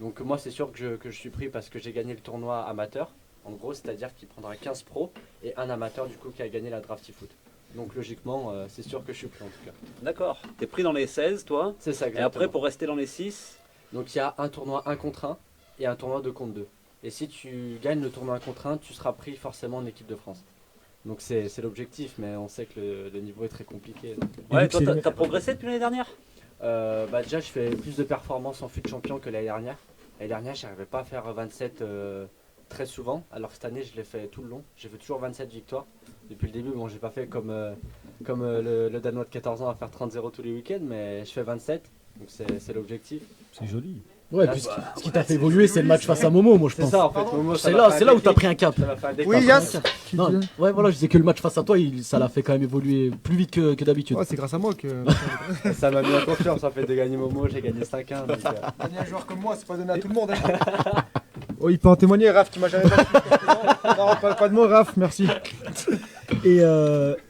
S9: Donc moi, c'est sûr que je suis pris parce que j'ai gagné le tournoi amateur. En gros, c'est-à-dire qu'il prendra 15 pros et un amateur du coup qui a gagné la Drafty Foot. Donc logiquement, c'est sûr que je suis pris en tout cas.
S4: D'accord. T'es pris dans les 16, toi?
S9: C'est ça
S4: Et
S9: exactement.
S4: après, pour rester dans les 6?
S9: Donc il y a un tournoi 1 contre 1 et un tournoi 2 contre 2. Et si tu gagnes le tournoi 1 contre 1, tu seras pris forcément en équipe de France. Donc c'est l'objectif, mais on sait que le niveau est très compliqué. Donc.
S4: Ouais, toi, t'as progressé depuis l'année dernière?
S9: Bah déjà, je fais plus de performances en fut champion que l'année dernière. L'année dernière, j'arrivais pas à faire 27 très souvent, alors que cette année, je l'ai fait tout le long. J'ai fait toujours 27 victoires. Depuis le début, bon, j'ai pas fait comme le Danois de 14 ans à faire 30-0 tous les week-ends, mais je fais 27, donc c'est l'objectif.
S11: C'est joli.
S2: Ouais, puis ce qui t'a fait évoluer, c'est le match face à Momo, moi je
S9: C'est
S2: pense.
S9: ça en fait, Momo,
S2: C'est là où t'as pris un cap.
S9: Ça m'a fait un déclic.
S7: Oui, Yas.
S2: Non, ouais, voilà, je disais que le match face à toi, ça l'a fait quand même évoluer plus vite que d'habitude.
S7: Ouais, c'est grâce à moi que.
S9: Ça m'a mis en confiance en fait de gagner Momo, j'ai gagné 5-1. Donc,
S7: Gagner un joueur comme moi, c'est pas donné à tout le monde. Hein. Oh, il peut en témoigner, Raph, qui m'a jamais battu. Non, pas de mots, Raph, merci.
S11: Et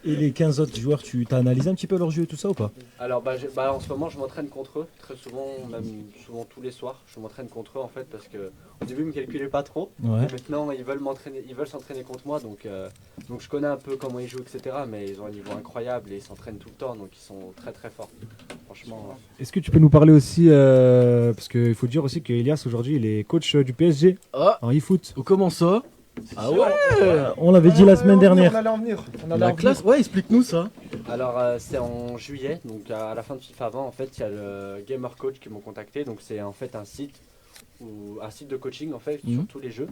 S11: les 15 autres joueurs, tu t'as analysé un petit peu leur jeu et tout ça ou pas?
S9: Alors en ce moment je m'entraîne contre eux, très souvent, même souvent tous les soirs, je m'entraîne contre eux en fait parce que au début ils me calculaient pas trop,
S11: Ouais.
S9: et maintenant ils veulent s'entraîner contre moi donc je connais un peu comment ils jouent etc, mais ils ont un niveau incroyable et ils s'entraînent tout le temps donc ils sont très très forts, franchement.
S12: Est-ce que tu peux nous parler aussi, parce qu'il faut dire aussi que Elias aujourd'hui il est coach du PSG en e-foot.
S2: Comment ça? Ah ouais.
S11: On l'avait dit la semaine dernière.
S7: On allait en venir.
S2: La classe, ouais, explique-nous ça.
S9: Alors c'est en juillet, donc à la fin de FIFA 20 en fait il y a le Gamer Coach qui m'ont contacté, donc c'est en fait un site de coaching en fait sur tous les jeux,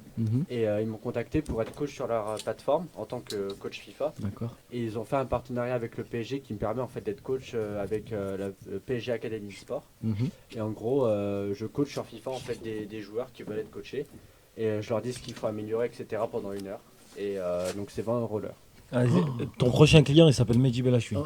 S9: et ils m'ont contacté pour être coach sur leur plateforme en tant que coach FIFA.
S2: D'accord.
S9: Et ils ont fait un partenariat avec le PSG qui me permet en fait d'être coach avec le PSG Academy Sport. Et en gros je coach sur FIFA en fait des joueurs qui veulent être coachés et je leur dis ce qu'il faut améliorer etc pendant 1 heure, et donc c'est 20 € l'heure.
S11: Ton prochain client il s'appelle Mehdi Belachoui.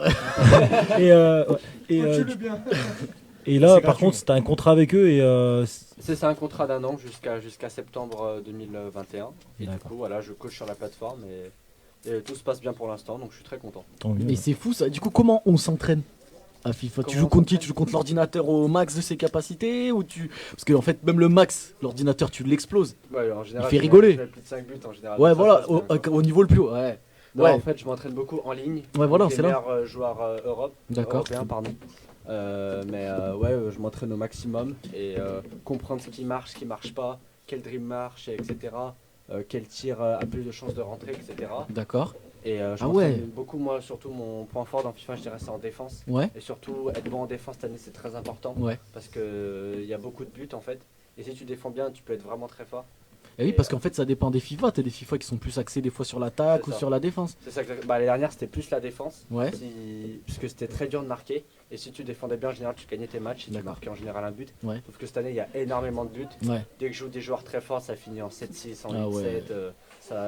S11: Et là par contre t'as un contrat avec eux et
S9: c'est un contrat d'1 an jusqu'à septembre 2021 et du coup voilà je coach sur la plateforme et tout se passe bien pour l'instant donc je suis très content.
S2: Mais c'est fou ça, du coup comment on s'entraîne à FIFA? Tu joues contre qui? Tu joues contre l'ordinateur au max de ses capacités ou parce que en fait même le max, l'ordinateur tu l'exploses.
S9: Ouais, en général,
S2: il fait rigoler.
S9: je mets plus de 5 buts en général.
S2: Ouais
S9: ça
S2: voilà,
S9: se passe bien,
S2: au niveau le plus haut, ouais.
S9: Non,
S2: Ouais.
S9: en fait, je m'entraîne beaucoup en ligne.
S2: Ouais, voilà,
S9: avec
S2: c'est
S9: les
S2: là.
S9: meilleurs joueurs européens, pardon. Je m'entraîne au maximum et comprendre ce qui marche pas, quel dream marche, etc. Quel tir a plus de chances de rentrer, etc.
S2: D'accord.
S9: Et je
S2: Ah
S9: m'entraîne
S2: ouais.
S9: beaucoup, moi, surtout mon point fort dans FIFA, je dirais, c'est en défense.
S2: Ouais.
S9: Et surtout, être bon en défense cette année, c'est très important.
S2: Ouais.
S9: Parce qu'il y a beaucoup de buts en fait. Et si tu défends bien, tu peux être vraiment très fort.
S2: Et oui, parce qu'en fait, ça dépend des FIFA. T'as des FIFA qui sont plus axés des fois sur l'attaque
S9: C'est
S2: ou
S9: ça.
S2: sur la défense.
S9: C'est ça, les dernières, c'était plus la défense.
S2: Ouais.
S9: Parce que c'était très dur de marquer. Et si tu défendais bien, en général, tu gagnais tes matchs et tu
S2: D'accord.
S9: marquais en général un but.
S2: Ouais.
S9: Sauf que cette année, il y a énormément de buts.
S2: Ouais.
S9: Dès que je joue des joueurs très forts, ça finit en 7-6, en 8-7.
S2: Ah ouais.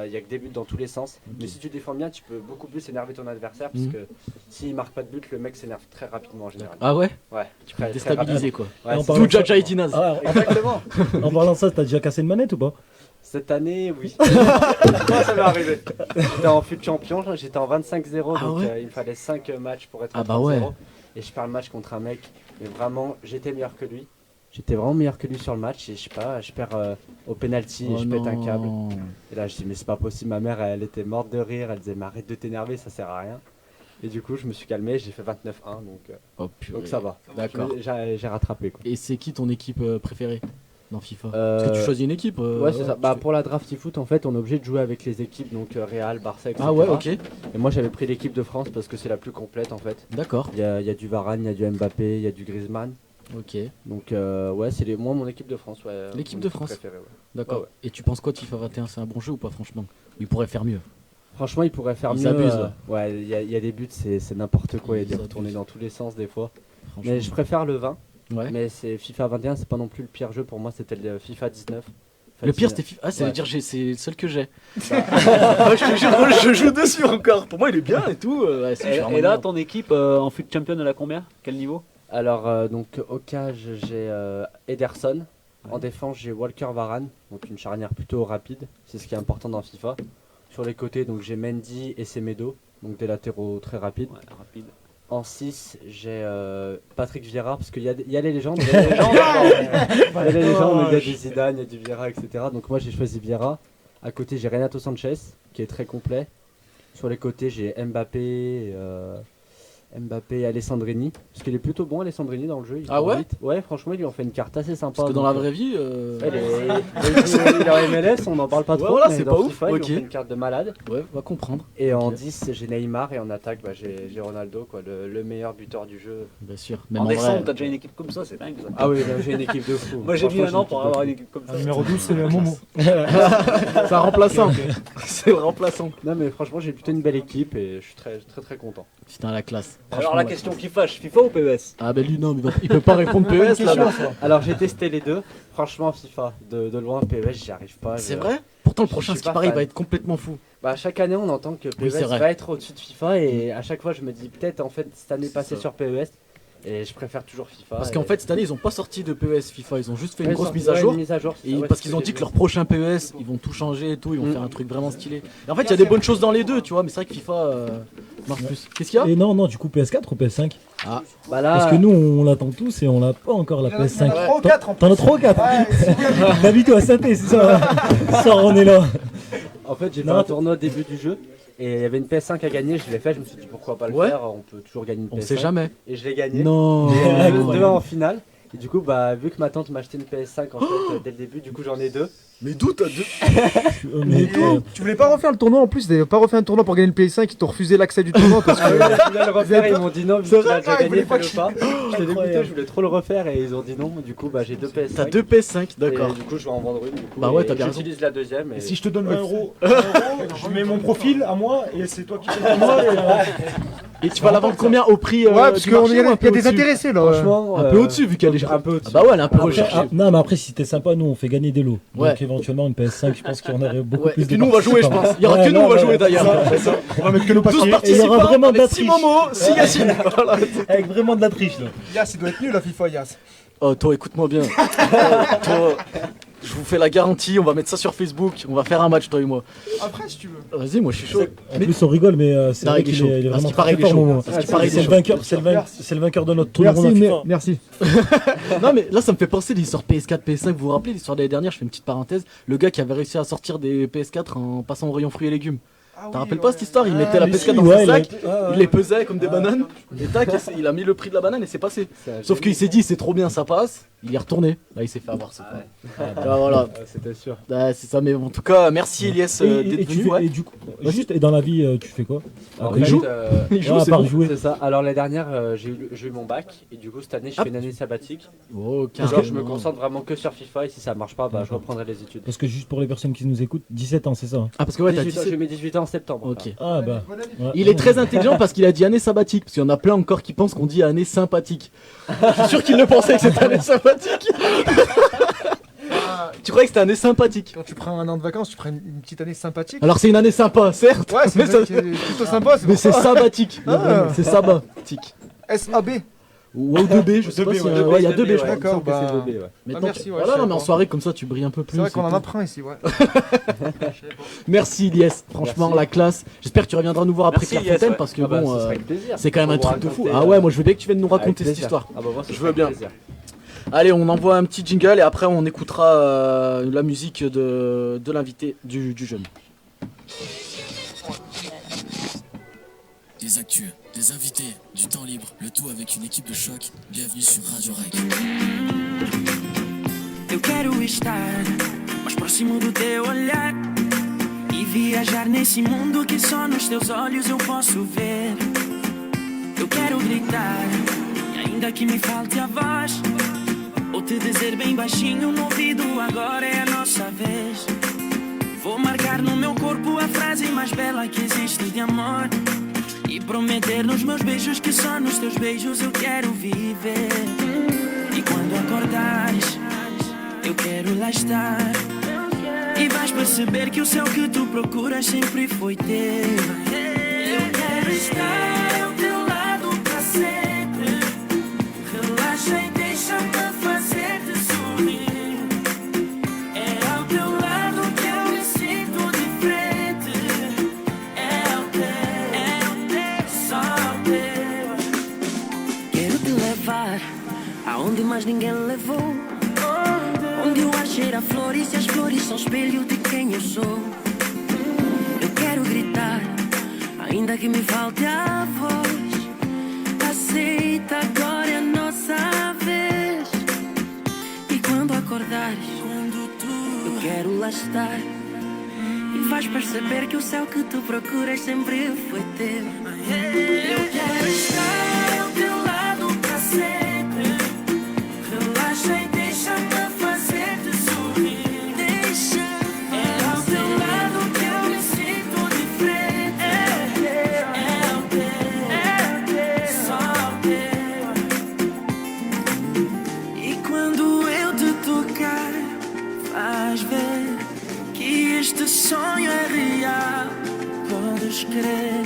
S9: Il y a que des buts dans tous les sens. Mais si tu défends bien, tu peux beaucoup plus énerver ton adversaire. Parce que s'il marque pas de but, le mec s'énerve très rapidement en général.
S2: Ah ouais.
S9: Ouais.
S2: Tu peux déstabiliser quoi.
S9: Ouais,
S11: En
S9: c'est
S11: parlant
S2: Tout
S11: de ça-
S2: Jaja et Dinaz.
S11: Ah,
S9: Exactement.
S11: En parlant de ça, t'as déjà cassé une manette ou pas?
S9: Cette année, oui. Moi, ça m'est arrivé. J'étais en fut champion, j'étais en 25-0,
S2: Ah
S9: donc
S2: ouais.
S9: il me fallait 5 matchs pour être
S2: Ah
S9: en
S2: bah
S9: 30-0.
S2: ouais.
S9: Et je perds le match contre un mec, mais vraiment, j'étais meilleur que lui. J'étais vraiment meilleur que lui sur le match et je sais pas, je perds au penalty et
S2: Oh
S9: je pète un câble.
S2: non.
S9: Et là, je dis, mais c'est pas possible, ma mère, elle était morte de rire, elle disait, mais arrête de t'énerver, ça sert à rien. Et du coup, je me suis calmé, j'ai fait 29-1,
S2: Oh, purée.
S9: donc ça va.
S2: D'accord.
S9: J'ai rattrapé quoi.
S2: Et c'est qui ton équipe préférée dans FIFA? Parce que tu choisis une équipe.
S9: Ouais, c'est ça.
S2: tu
S9: Bah,
S2: fais-
S9: pour la draft foot, en fait, on est obligé de jouer avec les équipes, donc Real, Barça, etc.
S2: Ah ouais, ok.
S9: Et moi, j'avais pris l'équipe de France parce que c'est la plus complète en fait.
S2: D'accord.
S9: Il y a du Varane, il y a du Mbappé, il y a du Griezmann.
S2: Ok.
S9: Donc, ouais, c'est moi, mon équipe de France. Ouais,
S2: L'équipe
S9: mon
S2: de
S9: équipe
S2: France.
S9: préférée, ouais.
S2: D'accord.
S9: Ouais, ouais.
S2: Et tu penses quoi de FIFA 21? C'est un bon jeu ou pas, franchement? Il pourrait faire mieux.
S9: Franchement, il pourrait faire
S2: Ils
S9: mieux.
S2: abusent, là.
S9: Ouais, il y a des buts, c'est n'importe quoi. Il y a
S2: Ils
S9: des retournées
S2: abusent.
S9: dans tous les sens des fois.
S2: Franchement.
S9: Mais je préfère le 20.
S2: Ouais.
S9: Mais c'est FIFA 21, c'est pas non plus le pire jeu pour moi, c'était le FIFA 19.
S2: Le pire c'était FIFA. Ah, ça veut
S9: Ouais.
S2: dire c'est le seul que j'ai. Ouais, je te jure, je joue dessus encore. Pour moi, il est bien et tout. Ouais, c'est vraiment
S8: Et là,
S2: bien.
S8: ton équipe en fut champion, elle a combien? Quel niveau?
S9: Alors, donc au cage, j'ai Ederson. En défense, j'ai Walker Varane, donc une charnière plutôt rapide. C'est ce qui est important dans FIFA. Sur les côtés, donc j'ai Mendy et Semedo, donc des latéraux très rapides.
S8: Ouais, rapide.
S9: En 6, j'ai Patrick Vieira, parce qu'il y a les légendes. Il y a les légendes, il y a les légendes, il y a du Zidane, il y a du Vieira, etc. Donc moi j'ai choisi Vieira. À côté, j'ai Renato Sanchez, qui est très complet. Sur les côtés, j'ai Mbappé et Alessandrini. Parce qu'il est plutôt bon, Alessandrini, dans le jeu. Il
S2: Ah
S9: court
S2: ouais
S9: vite. Ouais, franchement, ils lui ont fait une carte assez sympa.
S2: Parce que dans la
S9: donc,
S2: vraie vie.
S9: il est en MLS, on n'en parle pas
S2: Ouais,
S9: trop.
S2: voilà,
S9: mais
S2: c'est
S9: dans
S2: pas ouf,
S9: FIFA, ils lui ont
S2: ok.
S9: fait une carte de malade.
S2: Ouais, on va comprendre.
S9: Et en
S2: Ok.
S9: 10, j'ai Neymar. Et en attaque, bah, j'ai Ronaldo, quoi, le meilleur buteur du jeu.
S2: Bien sûr. Même
S8: En
S2: en vrai.
S8: décembre, t'as déjà une équipe comme ça, c'est dingue ça.
S9: Ah oui, là, j'ai une équipe de fou.
S8: Moi j'ai mis
S9: Franchement,
S8: un an
S9: j'ai
S8: pour
S9: une équipe
S8: avoir
S9: de
S8: une
S9: fou.
S8: équipe comme ça.
S12: Ah, numéro 12, c'est le Momo.
S2: C'est un remplaçant. C'est le remplaçant.
S9: Non, mais franchement, j'ai plutôt une belle équipe et je suis très très très content.
S2: Putain, la classe.
S8: Alors
S2: Franchement,
S8: la question qui fâche, FIFA ou PES?
S2: Ah, ben lui, non, mais il peut pas répondre PES là.
S9: Alors, j'ai testé les deux. Franchement, FIFA, de loin, PES, j'y arrive pas.
S2: C'est
S9: je-
S2: vrai? Pourtant, le
S9: je
S2: prochain,
S9: suis
S2: ce qui
S9: pas
S2: paraît, il
S9: fan.
S2: va être complètement fou.
S9: Bah, chaque année, on entend que PES
S2: c'est vrai.
S9: va être au-dessus de FIFA et à chaque fois, je me dis peut-être en fait cette année
S2: C'est
S9: passée
S2: ça.
S9: sur PES et je préfère toujours FIFA.
S2: Parce
S9: et-
S2: qu'en fait, cette année, ils ont pas sorti de PES FIFA. Ils ont juste fait
S9: Ouais,
S2: une grosse
S9: ils ont-
S2: mise à
S9: ouais,
S2: jour.
S9: une mise à jour, c'est
S2: Et
S9: ça, ouais,
S2: parce
S9: c'est
S2: qu'ils
S9: ce
S2: ont
S9: que
S2: dit
S9: j'ai
S2: que
S9: vu.
S2: leur prochain PES, ils vont tout changer et tout. Ils vont
S9: Mm.
S2: faire un truc vraiment stylé. Et en fait, il y a des bonnes choses dans les deux, tu vois. Mais c'est vrai que FIFA marche plus. Qu'est-ce qu'il y a?
S11: Et non, du coup, PS4 ou PS5?
S2: Ah,
S9: Bah là,
S11: Parce que nous, on l'attend tous et on n'a pas encore la
S5: Il y en a
S11: PS5.
S5: 3 ou 4 en plus.
S11: T'en as 3 ou 4?
S5: Ouais,
S11: D'habitude à Saint-Étienne, c'est ça? Ça, on est là.
S9: en fait, j'ai fait
S11: Non,
S9: un tournoi au début du jeu et il y avait une PS5 à gagner. Je l'ai fait, je me suis dit pourquoi pas le
S2: Ouais.
S9: faire. On peut toujours gagner une
S2: on
S9: PS5.
S2: sait jamais.
S9: Et je l'ai gagné.
S2: Non.
S9: Deux en finale. Et du coup, bah, vu que ma tante m'a acheté une PS5 en fait dès le début, du coup j'en ai deux.
S2: Mais d'où t'as deux?
S11: Mais,
S7: Tu voulais pas refaire le tournoi en plus, t'avais pas refait un tournoi pour gagner le PS5, ils t'ont refusé l'accès du tournoi parce que.
S9: Ah oui, je voulais le refaire, ils m'ont dit non, vu que tu l'as déjà
S5: Ah, ils
S9: gagné,
S5: voulaient pas
S9: fais-le pas. J'étais dégoûté, je voulais trop le refaire et ils ont dit non. Du coup, bah, j'ai deux PS5.
S2: T'as deux PS5,
S9: Et
S2: d'accord.
S9: du coup, je vais en vendre une. Du coup,
S2: Bah ouais,
S9: et
S2: t'as bien raison.
S9: j'utilise la deuxième. Et...
S5: Et si je te donne 20 euros, je mets mon profil à moi et c'est toi qui fais à moi.
S2: Et tu vas la vendre combien au prix
S7: Ouais, parce
S2: du
S7: qu'il
S2: marché
S7: y
S2: ou un
S7: a
S2: peu
S7: des
S2: au-dessus?
S7: intéressés là.
S9: Franchement,
S2: Un peu au-dessus vu qu'elle est.
S9: un peu au-dessus.
S2: Ah bah ouais, elle est un peu
S11: Après,
S2: recherchée.
S11: non, mais après, si t'es sympa, nous, on fait gagner des lots.
S2: Ouais.
S11: Donc, éventuellement, une PS5, je pense qu'il y en aurait beaucoup
S2: Ouais,
S11: plus
S2: et
S11: de
S2: puis nous on va jouer je pense. Il y aura
S11: Ouais,
S2: que nous
S11: non,
S2: on va
S11: ouais,
S2: jouer
S11: ouais,
S2: d'ailleurs.
S5: On va mettre que nos
S2: 12
S11: Et il y
S2: participants
S11: aura vraiment de la
S2: avec 6
S11: triche.
S2: Momo, 6 Yacine. Voilà.
S11: Avec vraiment de la triche, là.
S5: Yas, il doit être nul la FIFA, Yas.
S2: Oh toi écoute-moi bien. Toi, je vous fais la garantie, on va mettre ça sur Facebook, on va faire un match toi et moi.
S5: Après, si tu veux.
S2: Vas-y, moi je suis chaud.
S11: En plus, on rigole, mais c'est
S2: Non,
S11: vrai
S2: il est
S11: qu'il
S2: chaud.
S11: est, il est
S2: À ce
S11: vraiment
S2: qui paraît,
S11: très
S2: il est
S11: fort,
S2: chaud.
S11: Momo.
S2: À ce qui paraît, il est
S11: C'est le
S2: chaud.
S11: vainqueur, c'est le vainqueur de notre tour du monde à FIFA.
S7: Merci.
S2: Non mais là ça me fait penser l'histoire PS4, PS5, vous vous rappelez l'histoire de l'année dernière, je fais une petite parenthèse, le gars qui avait réussi à sortir des PS4 en passant au rayon fruits et légumes. T'as rappelles pas cette histoire? Il mettait la
S11: mais
S2: pescade
S11: si,
S2: dans
S11: ouais,
S2: un sac,
S11: ouais.
S2: il les pesait comme des bananes, et tac, il a mis le prix de la banane et c'est passé. Sauf qu'il s'est dit c'est trop bien, ça passe, il est retourné, là il s'est fait avoir, c'est pas. Là, voilà.
S9: C'était sûr.
S2: C'est ça, mais en tout cas, merci Elias d'être venu. Ouais.
S11: Et du coup, juste, et dans la vie, tu fais quoi?
S9: En
S11: Il
S9: fait,
S11: joue
S2: Il joue,
S11: à
S2: c'est
S11: part
S2: bon.
S11: jouer.
S9: C'est ça. Alors l'année dernière, j'ai eu mon bac et du coup cette année je fais une année sabbatique.
S2: Oh,
S9: Genre je me concentre vraiment que sur FIFA et si ça marche pas, bah je reprendrai les études.
S11: Parce que juste pour les personnes qui nous écoutent, 17 ans, c'est ça?
S2: Ah, parce que ouais, t'as
S9: 18 ans,
S2: 17.
S9: j'ai mes 18 ans en septembre.
S2: Ok.
S11: Ah bah. Ouais.
S2: Il est très intelligent parce qu'il a dit année sabbatique, parce qu'il y en a plein encore qui pensent qu'on dit année sympathique. Je suis sûr qu'il le pensait que c'était année sympathique. Tu croyais que c'était année sympathique?
S7: Quand tu prends un an de vacances, tu prends une petite année sympathique.
S2: Alors c'est une année sympa, certes.
S7: Ouais, c'est
S2: mais
S7: une année qui est plutôt sympa.
S2: mais c'est sabbatique.
S7: Ah.
S2: vraiment, c'est sabbatique.
S7: SAB.
S2: Ou 2B, je sais pas si. Ouais, il y a 2B, je crois.
S7: D'accord, bah.
S2: Maintenant,
S7: merci, ouais,
S2: voilà,
S7: je
S2: non,
S7: savais
S2: mais en
S7: pas.
S2: soirée comme ça, tu brilles un peu plus.
S7: C'est vrai qu'on
S2: et
S7: en
S2: tout.
S7: apprend ici, ouais.
S2: Merci Ilyes, franchement
S9: Merci.
S2: la classe. J'espère que tu reviendras nous voir après
S9: Merci,
S2: Clairefontaine
S9: Ilyes, ouais.
S2: parce que
S9: Ah bah,
S2: bon,
S9: ce sera avec plaisir.
S2: c'est quand même un
S9: Pour vous
S2: truc de fou.
S9: raconter,
S2: Ah ouais, moi je veux bien que tu viennes nous
S9: avec
S2: raconter cette
S9: plaisir.
S2: histoire.
S9: Ah bah moi, ce
S2: Je
S9: sera
S2: veux
S9: avec
S2: bien.
S9: plaisir.
S2: Allez, on envoie un petit jingle et après on écoutera la musique de l'invité du jeune.
S1: Des actus, des invités, du temps libre, le tout avec une équipe de choc. Bienvenue sur Radio Rec.
S10: Eu quero estar mais próximo do teu olhar e viajar nesse mundo que só nos teus olhos eu posso ver. Eu quero gritar e ainda que me falte a voz, ou te dizer bem baixinho no ouvido, agora é a nossa vez. Vou marcar no meu corpo a frase mais bela que existe de amor e prometer nos meus beijos que só nos teus beijos eu quero viver. E quando acordares, eu quero lá estar e vais perceber que o céu que tu procuras sempre foi teu. Eu quero estar ao teu lado pra sempre. Relaxa e deixa-me fazer-te sorrir. É ao teu lado que eu me sinto diferente. É ao teu, só ao teu. Quero te levar aonde mais ninguém levou, onde o ar cheira flores e as flores são espelho de quem eu sou. Eu quero gritar, ainda que me falte a voz. Aceita, agora é a nossa vez. E quando acordares, eu quero lá estar e vais perceber que o céu que tu procuras sempre foi teu. Eu quero estar ao teu lado pra sempre. Relaxa e deixa-me fazer-te sorrir. Deixa. É ao teu lado que eu me sinto diferente. É ao teu, só ao teu. E quando eu te tocar, vais ver que este sonho é real. Podes crer.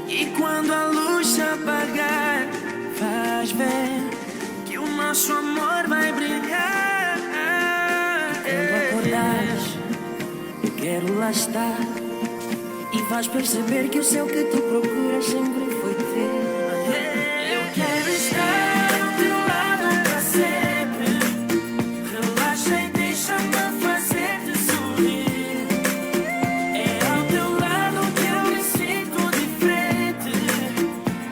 S10: E quando a luz se apagar, vais ver que o nosso amor vai brilhar. Quando acordares, eu quero lá estar e vais perceber que o céu que tu procuras sempre foi teu. Eu quero estar ao teu lado pra sempre. Relaxa e deixa-me fazer-te sorrir. É ao teu lado que eu me sinto diferente.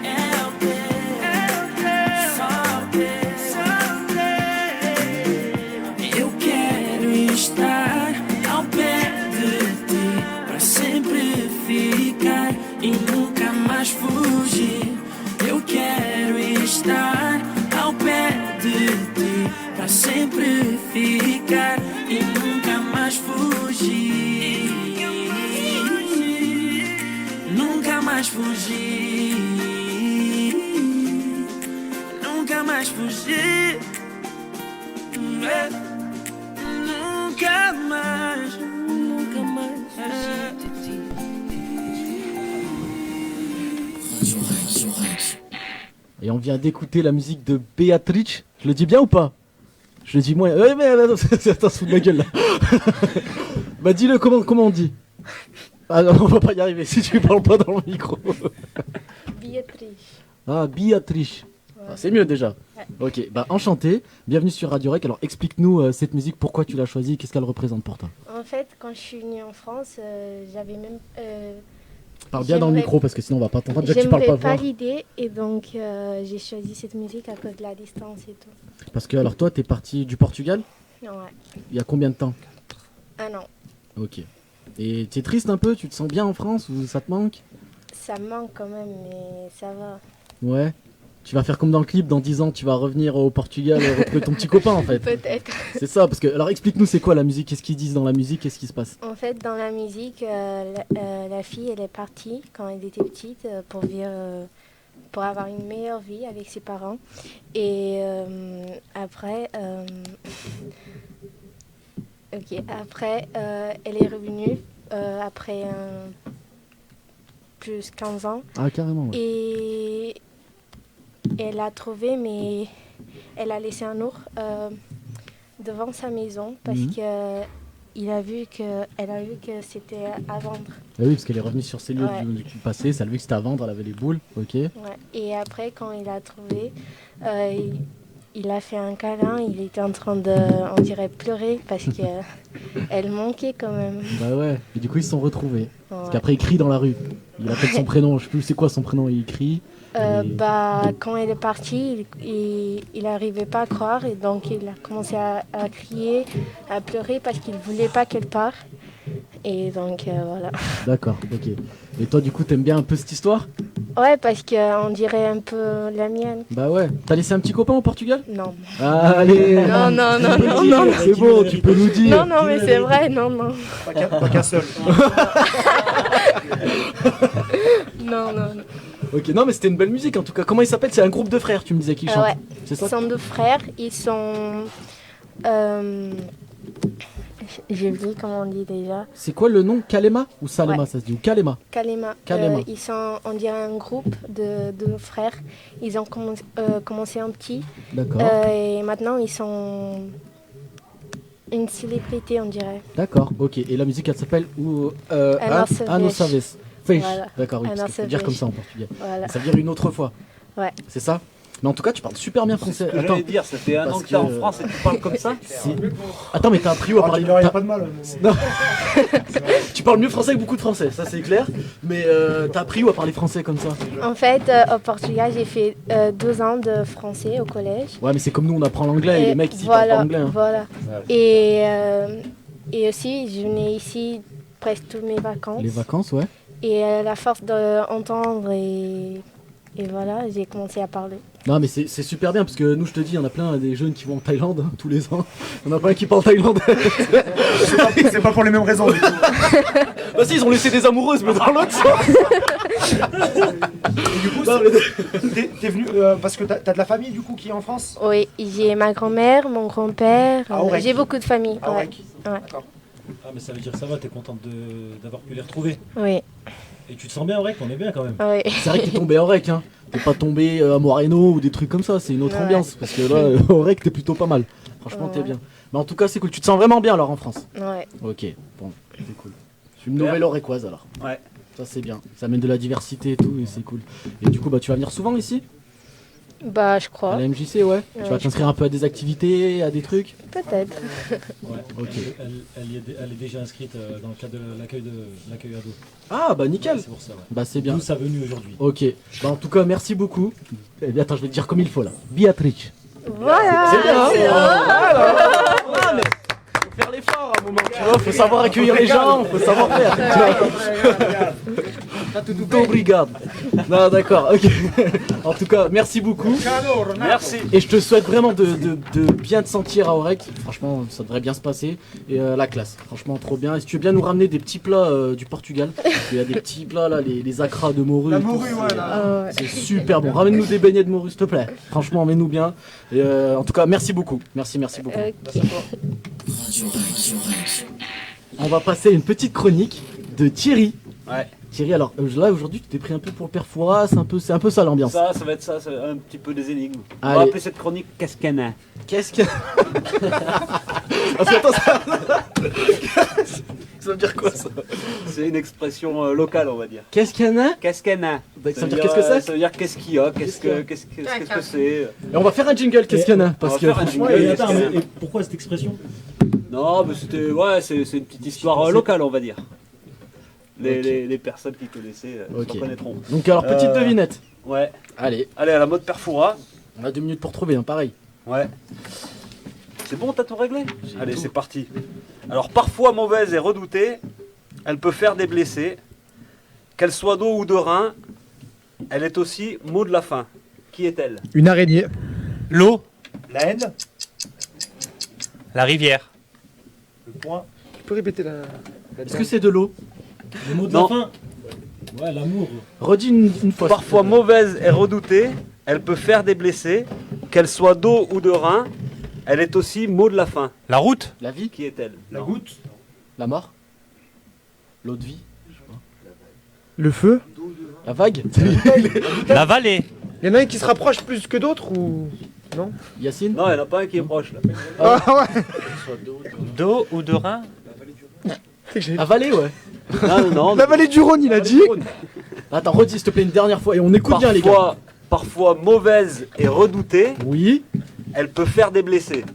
S10: É ao teu, só ao teu. Eu quero estar ao pé de ti pra sempre ficar e nunca mais fugir. Eu quero estar ao pé de ti pra sempre ficar e nunca mais fugir. Nunca mais fugir. Nunca mais fugir. Nunca mais. Nunca mais fugir de ti.
S1: Radio Rec, Radio Rec.
S2: Et on vient d'écouter la musique de Béatrice. Je le dis bien ou pas? Je le dis moins. Ouais, mais attends, attends, sous de ma gueule là. Bah dis-le, comment on dit? Ah non, on va pas y arriver si tu parles pas dans le micro.
S13: Béatrice.
S2: Ah, Béatrice.
S13: Ouais.
S2: Ah, c'est mieux déjà.
S13: Ouais.
S2: Ok, bah enchanté. Bienvenue sur Radio Rec. Alors explique-nous cette musique, pourquoi tu l'as choisie, qu'est-ce qu'elle représente pour toi?
S13: En fait, quand je suis née en France, j'avais même
S2: Parle bien dans le
S13: J'aimerais-
S2: micro parce que sinon on va pas t'entendre. Déjà que tu parles
S13: J'aimerais
S2: pas
S13: pas
S2: fort.
S13: l'idée et donc j'ai choisi cette musique à cause de la distance et tout.
S2: Parce que alors toi t'es parti du Portugal
S13: Ouais,
S2: il y a combien de temps?
S13: un an.
S2: Ok. Et t'es triste un peu? Tu te sens bien en France ou ça te manque?
S13: Ça me manque quand même, mais ça va.
S2: Ouais. Tu vas faire comme dans le clip, dans 10 ans tu vas revenir au Portugal et retrouver ton petit copain en fait.
S13: Peut-être.
S2: C'est ça, parce que alors explique-nous c'est quoi la musique, qu'est-ce qu'ils disent dans la musique, qu'est-ce qui se passe?
S13: En fait, dans la musique, la fille, elle est partie quand elle était petite pour avoir une meilleure vie avec ses parents. Et après, elle est revenue après plus 15 ans.
S2: Ah carrément ouais.
S13: Et elle a trouvé, mais elle a laissé un ours devant sa maison parce
S2: Mhm.
S13: qu'elle a vu que c'était à vendre.
S2: Ah oui, parce qu'elle est revenue sur ses lieux
S13: Ouais.
S2: du passé, ça a vu que c'était à vendre, elle avait les boules, ok.
S13: Ouais. Et après, quand il a trouvé, il a fait un câlin. Il était en train de, on dirait, pleurer parce qu'elle manquait quand même.
S2: Bah ouais, et du coup ils se sont retrouvés. Parce
S13: Ouais.
S2: qu'après il crie dans la rue. Il appelle son prénom, je sais plus c'est quoi son prénom, il crie.
S13: Quand elle est partie, il n'arrivait pas à croire et donc il a commencé à crier, à pleurer parce qu'il ne voulait pas qu'elle parte. Et donc voilà.
S2: D'accord, ok. Et toi du coup t'aimes bien un peu cette histoire?
S13: Ouais, parce qu'on dirait un peu la mienne.
S2: Bah ouais. T'as laissé un petit copain au Portugal?
S13: Non.
S2: Allez.
S13: Non, non,
S2: tu
S13: non,
S2: peux
S13: non,
S2: le dire,
S13: non.
S2: c'est bon, tu peux nous dire.
S13: Non, non, mais c'est vrai, non, non.
S5: Pas qu'un seul.
S13: Non, non, non.
S2: Ok, non mais c'était une belle musique en tout cas. Comment il s'appelle? C'est un groupe de frères, tu me disais qu'ils chantent.
S13: Ouais.
S2: C'est ça?
S13: Ils sont deux frères, ils sont... J'ai oublié comment on dit déjà.
S2: C'est quoi le nom? Kalema ou Salema
S13: Ouais.
S2: ça se dit? Ou Kalema?
S13: Kalema.
S2: Kalema.
S13: Ils sont, on dirait un groupe de frères. Ils ont commencé en petit.
S2: D'accord.
S13: Et maintenant, ils sont une célébrité, on dirait.
S2: D'accord, ok. Et la musique elle s'appelle
S13: Ano
S2: Saves. Feixe.
S13: Voilà.
S2: D'accord, oui, parce
S13: Ano
S2: qu'il faut dire
S13: Saves.
S2: comme ça en portugais.
S13: Voilà.
S2: Ça veut dire une autre fois.
S13: Ouais.
S2: C'est ça? Mais en tout cas, tu parles super bien français.
S4: Ce que j'allais dire, ça fait un an que t'es en France et tu parles comme ça.
S2: Attends, mais t'as appris à parler.
S5: Il n'y a pas de mal.
S2: Non. Tu parles mieux français que beaucoup de français, ça c'est clair. Mais t'as appris où à parler français comme ça?
S13: En fait, au Portugal, j'ai fait 2 ans de français au collège.
S2: Ouais, mais c'est comme nous, on apprend l'anglais et les mecs ils
S13: voilà,
S2: parlent pas anglais. Hein.
S13: Voilà. Et aussi, je venais ici presque toutes mes vacances.
S2: Les vacances, ouais.
S13: Et à la force d'entendre et voilà, j'ai commencé à parler.
S2: Non, mais c'est super bien parce que nous, je te dis, il y en a plein des jeunes qui vont en Thaïlande hein, tous les ans. Il y en a plein qui parlent thaïlandais.
S5: C'est pas pour les mêmes raisons. Du coup.
S2: Bah, si, ils ont laissé des amoureuses, mais dans l'autre sens.
S5: Et du coup, t'es venu parce que t'as de la famille du coup qui est en France?
S13: Oui, j'ai ma grand-mère, mon grand-père.
S5: À Aurec.
S13: J'ai beaucoup de famille.
S5: À
S13: ouais.
S5: Aurec.
S13: Ouais.
S5: D'accord.
S11: Ah, mais ça veut dire que ça va, t'es contente d'avoir pu les retrouver.
S13: Oui.
S11: Et tu te sens bien, Aurec? On est bien quand même.
S13: Oui.
S2: C'est vrai que t'es tombé à Aurec, hein. T'es pas tombé à Moreno ou des trucs comme ça, c'est une autre
S13: Ouais.
S2: ambiance. Parce que là, Aurec, t'es plutôt pas mal. Franchement, t'es
S13: Ouais.
S2: bien. Mais en tout cas, c'est cool. Tu te sens vraiment bien alors en France?
S13: Ouais.
S2: Ok, bon, c'est cool. Je suis une nouvelle Aurécoise alors.
S4: Ouais.
S2: Ça, c'est bien. Ça amène de la diversité et tout, et c'est cool. Et du coup, bah, tu vas venir souvent ici?
S13: Bah, je crois.
S2: À la MJC, ouais. Tu vas
S13: je
S2: t'inscrire un peu à des activités, à des trucs?
S13: Peut-être.
S11: Ouais.
S2: Ok.
S11: Elle est déjà inscrite dans le cadre de l'accueil ado.
S2: Ah, bah nickel.
S11: Ouais, c'est pour ça, ouais.
S2: Bah, c'est bien.
S11: D'où sa venue aujourd'hui.
S2: Ok. Bah, en tout cas, merci beaucoup. Eh bien, attends, je vais te dire comme il faut là. Beatrice.
S13: Voilà.
S2: C'est bien, hein?
S13: c'est-
S2: Ah, mais faut faire l'effort à un moment, tu vois. Faut savoir accueillir les gens, faut savoir faire. tu vois. Obrigado. Non, d'accord, ok. En tout cas, merci beaucoup.
S4: Merci.
S2: Et je te souhaite vraiment de bien te sentir à Aurec. Franchement, ça devrait bien se passer. Et la classe, franchement, trop bien. Et si tu veux bien nous ramener des petits plats du Portugal, il y a des petits plats là, les acras de morue.
S5: La
S2: et tout.
S5: morue, ouais, là.
S13: Ah ouais.
S2: C'est super bon. Ramène-nous des beignets de morue, s'il te plaît. Franchement, mets-nous bien. Et en tout cas, merci beaucoup. Merci beaucoup.
S13: Ok.
S2: On va passer à une petite chronique de Thierry.
S4: Ouais.
S2: Thierry, alors là aujourd'hui, tu t'es pris un peu pour le père Fouras, c'est un peu ça l'ambiance.
S4: Ça va être ça, c'est un petit peu des énigmes. On va
S2: Allez.
S4: appeler cette chronique Cascana.
S2: Qu'est-ce que. Parce que attends, ça veut dire quoi ça?
S4: C'est une expression locale, on va dire.
S2: Qu'est-ce qu'il y en a?
S4: Cascana.
S2: Ça veut dire qu'est-ce que c'est?
S4: Ça veut dire qu'est-ce qu'il y a, qu'est-ce que c'est.
S2: Et on va faire un jingle, qu'est-ce qu'il y en a? Parce que
S4: faire un
S2: franchement,
S4: jingle.
S11: Et attends, mais pourquoi cette expression?
S4: Non, mais c'était, ouais, c'est une petite histoire locale, on va dire. Les personnes qui connaissaient reconnaîtront.
S2: Donc alors, petite devinette.
S4: Ouais.
S2: Allez,
S4: à la mode Perfora.
S2: On a 2 minutes pour trouver, pareil.
S4: Ouais. C'est bon, t'as tout réglé? Allez, c'est parti. Alors, parfois mauvaise et redoutée, elle peut faire des blessés. Qu'elle soit d'eau ou de rein, elle est aussi mot de la fin. Qui est-elle?
S7: Une araignée.
S6: L'eau.
S5: La haine.
S6: La rivière.
S5: Le point.
S7: Tu peux répéter la.
S2: Est-ce que c'est de l'eau?
S11: Le mot de
S4: Non.
S11: la fin. Ouais, l'amour.
S2: Redis une fois.
S4: Parfois mauvaise et redoutée, elle peut faire des blessés. Qu'elle soit d'eau ou de rein, elle est aussi mot de la fin.
S6: La route.
S2: La vie?
S4: Qui est-elle?
S5: La goutte.
S2: La mort? L'eau de vie?
S7: Le feu.
S2: La vague?
S6: La vallée.
S7: Il y en a un qui se rapproche plus que d'autres ou. Non?
S2: Yacine?
S4: Non, il n'y en a pas un qui est proche là.
S7: Ah ouais.
S6: D'eau ou de rein.
S2: La vallée, ouais.
S4: Non.
S7: La vallée du Rhône, il a dit.
S2: Attends, redis s'il te plaît une dernière fois et on écoute bien les gars.
S4: Parfois mauvaise et redoutée,
S2: Oui.
S4: elle peut faire des blessés.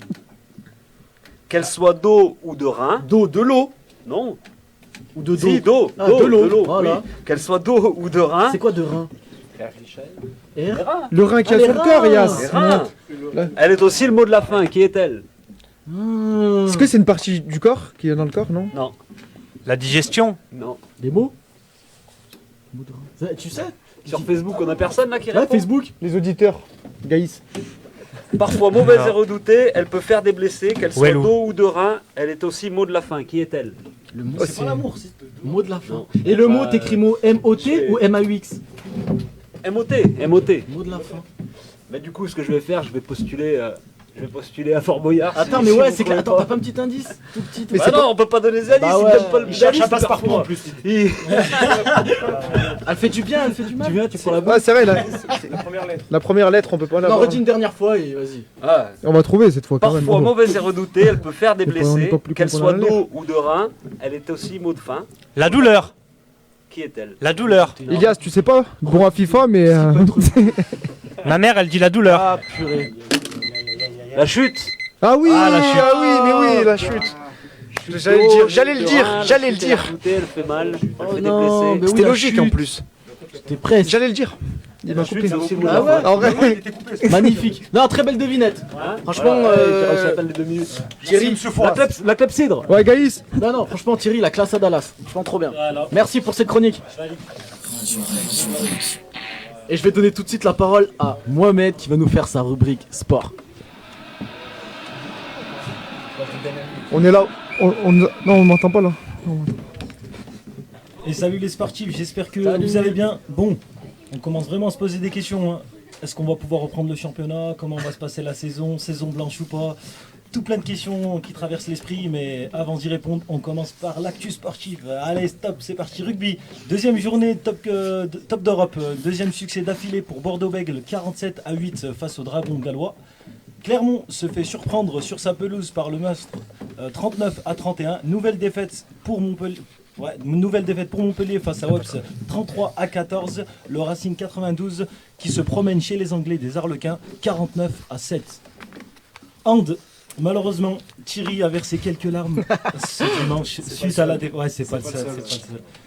S4: Qu'elle soit d'eau ou de rein.
S2: D'eau, de l'eau.
S4: Non.
S2: Ou de
S4: Si,
S2: d'eau.
S4: d'eau.
S2: Ah, de l'eau. Voilà.
S4: Oui. Qu'elle soit d'eau ou de rein.
S2: C'est quoi de rein?
S7: Le rein qui a
S2: les
S7: son
S2: reins.
S7: cœur, Yas.
S4: Les reins. Elle est aussi le mot de la fin. Qui est-elle?
S7: Est-ce que c'est une partie du corps qui est dans le corps, non?
S4: Non.
S6: La digestion.
S4: Non.
S2: Les mots? Tu sais?
S4: Sur Facebook, on a personne là qui
S2: Ouais,
S4: répond.
S2: Facebook.
S7: Les auditeurs. Gaïs.
S4: Parfois mauvaise et redoutée, elle peut faire des blessés. Qu'elle soit
S6: Walou.
S4: d'eau ou de rein, elle est aussi mot de la fin. Qui est-elle?
S2: Le mot,
S7: c'est
S2: c'est pas l'amour, c'est le mot de la fin.
S4: Non.
S2: Et le mot, t'écris mot M-O-T ou M-A-U-X?
S4: M-O-T. M-O-T.
S2: Mot de la fin.
S4: Mais du coup, ce que je vais faire, je vais postuler à Fort Boyard.
S2: Attends, mais ouais, c'est que. Attends, t'as pas un petit indice? Tout petit.
S7: Mais
S4: Bah
S7: c'est
S4: non, on peut pas donner des indices,
S2: Bah
S4: il
S2: ouais.
S4: donne pas le
S5: Il cherche un
S4: indice,
S5: passe-partout
S4: parfois.
S5: en plus.
S2: Elle fait du bien, elle fait du mal.
S4: Tu viens, tu prends la boîte.
S7: Ah, c'est vrai, là.
S5: La première lettre.
S7: La première lettre, on peut pas
S2: Non,
S7: l'avoir.
S2: redis une dernière fois et vas-y.
S4: Ah.
S7: On va trouver cette fois quand même.
S4: Parfois
S7: bravo.
S4: mauvaise et redoutée, elle peut faire des
S7: C'est pas- on n'est
S4: blessés.
S7: pas plus
S4: Qu'elle
S7: con qu'on
S4: soit
S7: a l'air.
S4: d'eau ou de rein, elle est aussi mot de fin.
S6: La douleur.
S4: Qui est-elle?
S6: La douleur.
S7: Ilias, tu sais pas? Bon à FIFA, mais.
S6: Ma mère, elle dit la douleur.
S2: Ah, purée.
S4: La chute.
S7: Ah oui,
S6: Ah, la chute.
S7: ah oui, mais oui, la chute. J'allais le dire.
S4: Elle fait mal, elle
S2: Oh
S4: fait
S2: non,
S4: des blessés.
S2: mais oui,
S7: C'était
S2: la
S7: logique
S2: chute.
S7: en plus.
S2: T'es presque.
S7: J'allais le dire. Il m'a
S4: La chute,
S7: coupé.
S4: c'est aussi mot de
S2: Ah
S4: la
S2: ouais?
S4: fin.
S7: En vrai,
S2: Magnifique. Non, très belle devinette. Franchement,
S4: Ouais, j'appelle les 2 minutes.
S2: Thierry,
S4: La clepsydre.
S7: ouais, Gaïs.
S2: non, franchement, Thierry, la classe à Dallas. Franchement, trop bien.
S11: Voilà.
S2: Merci pour cette chronique. Et je vais donner tout de suite la parole à Mohamed qui va nous faire sa rubrique sport.
S7: On est là. Non, on m'entend pas là.
S11: Et salut les sportifs, j'espère que
S2: Salut.
S11: vous allez bien. Bon, on commence vraiment à se poser des questions. Hein. Est-ce qu'on va pouvoir reprendre le championnat? Comment va se passer la saison? Saison blanche ou pas? Tout plein de questions qui traversent l'esprit, mais avant d'y répondre, on commence par l'actu sportive. Allez, stop, c'est parti, rugby. Deuxième journée top d'Europe. Deuxième succès d'affilée pour Bordeaux-Bègles, 47-8 face aux Dragons gallois. Clermont se fait surprendre sur sa pelouse par le Must, 39-31. Nouvelle défaite pour Montpellier. Ouais, nouvelle défaite pour Montpellier face à Wops, 33-14. Le Racing 92 qui se promène chez les Anglais des Arlequins, 49-7. Hand, malheureusement, Thierry a versé quelques larmes ce dimanche suite à la défaite. Ouais, c'est pas le seul.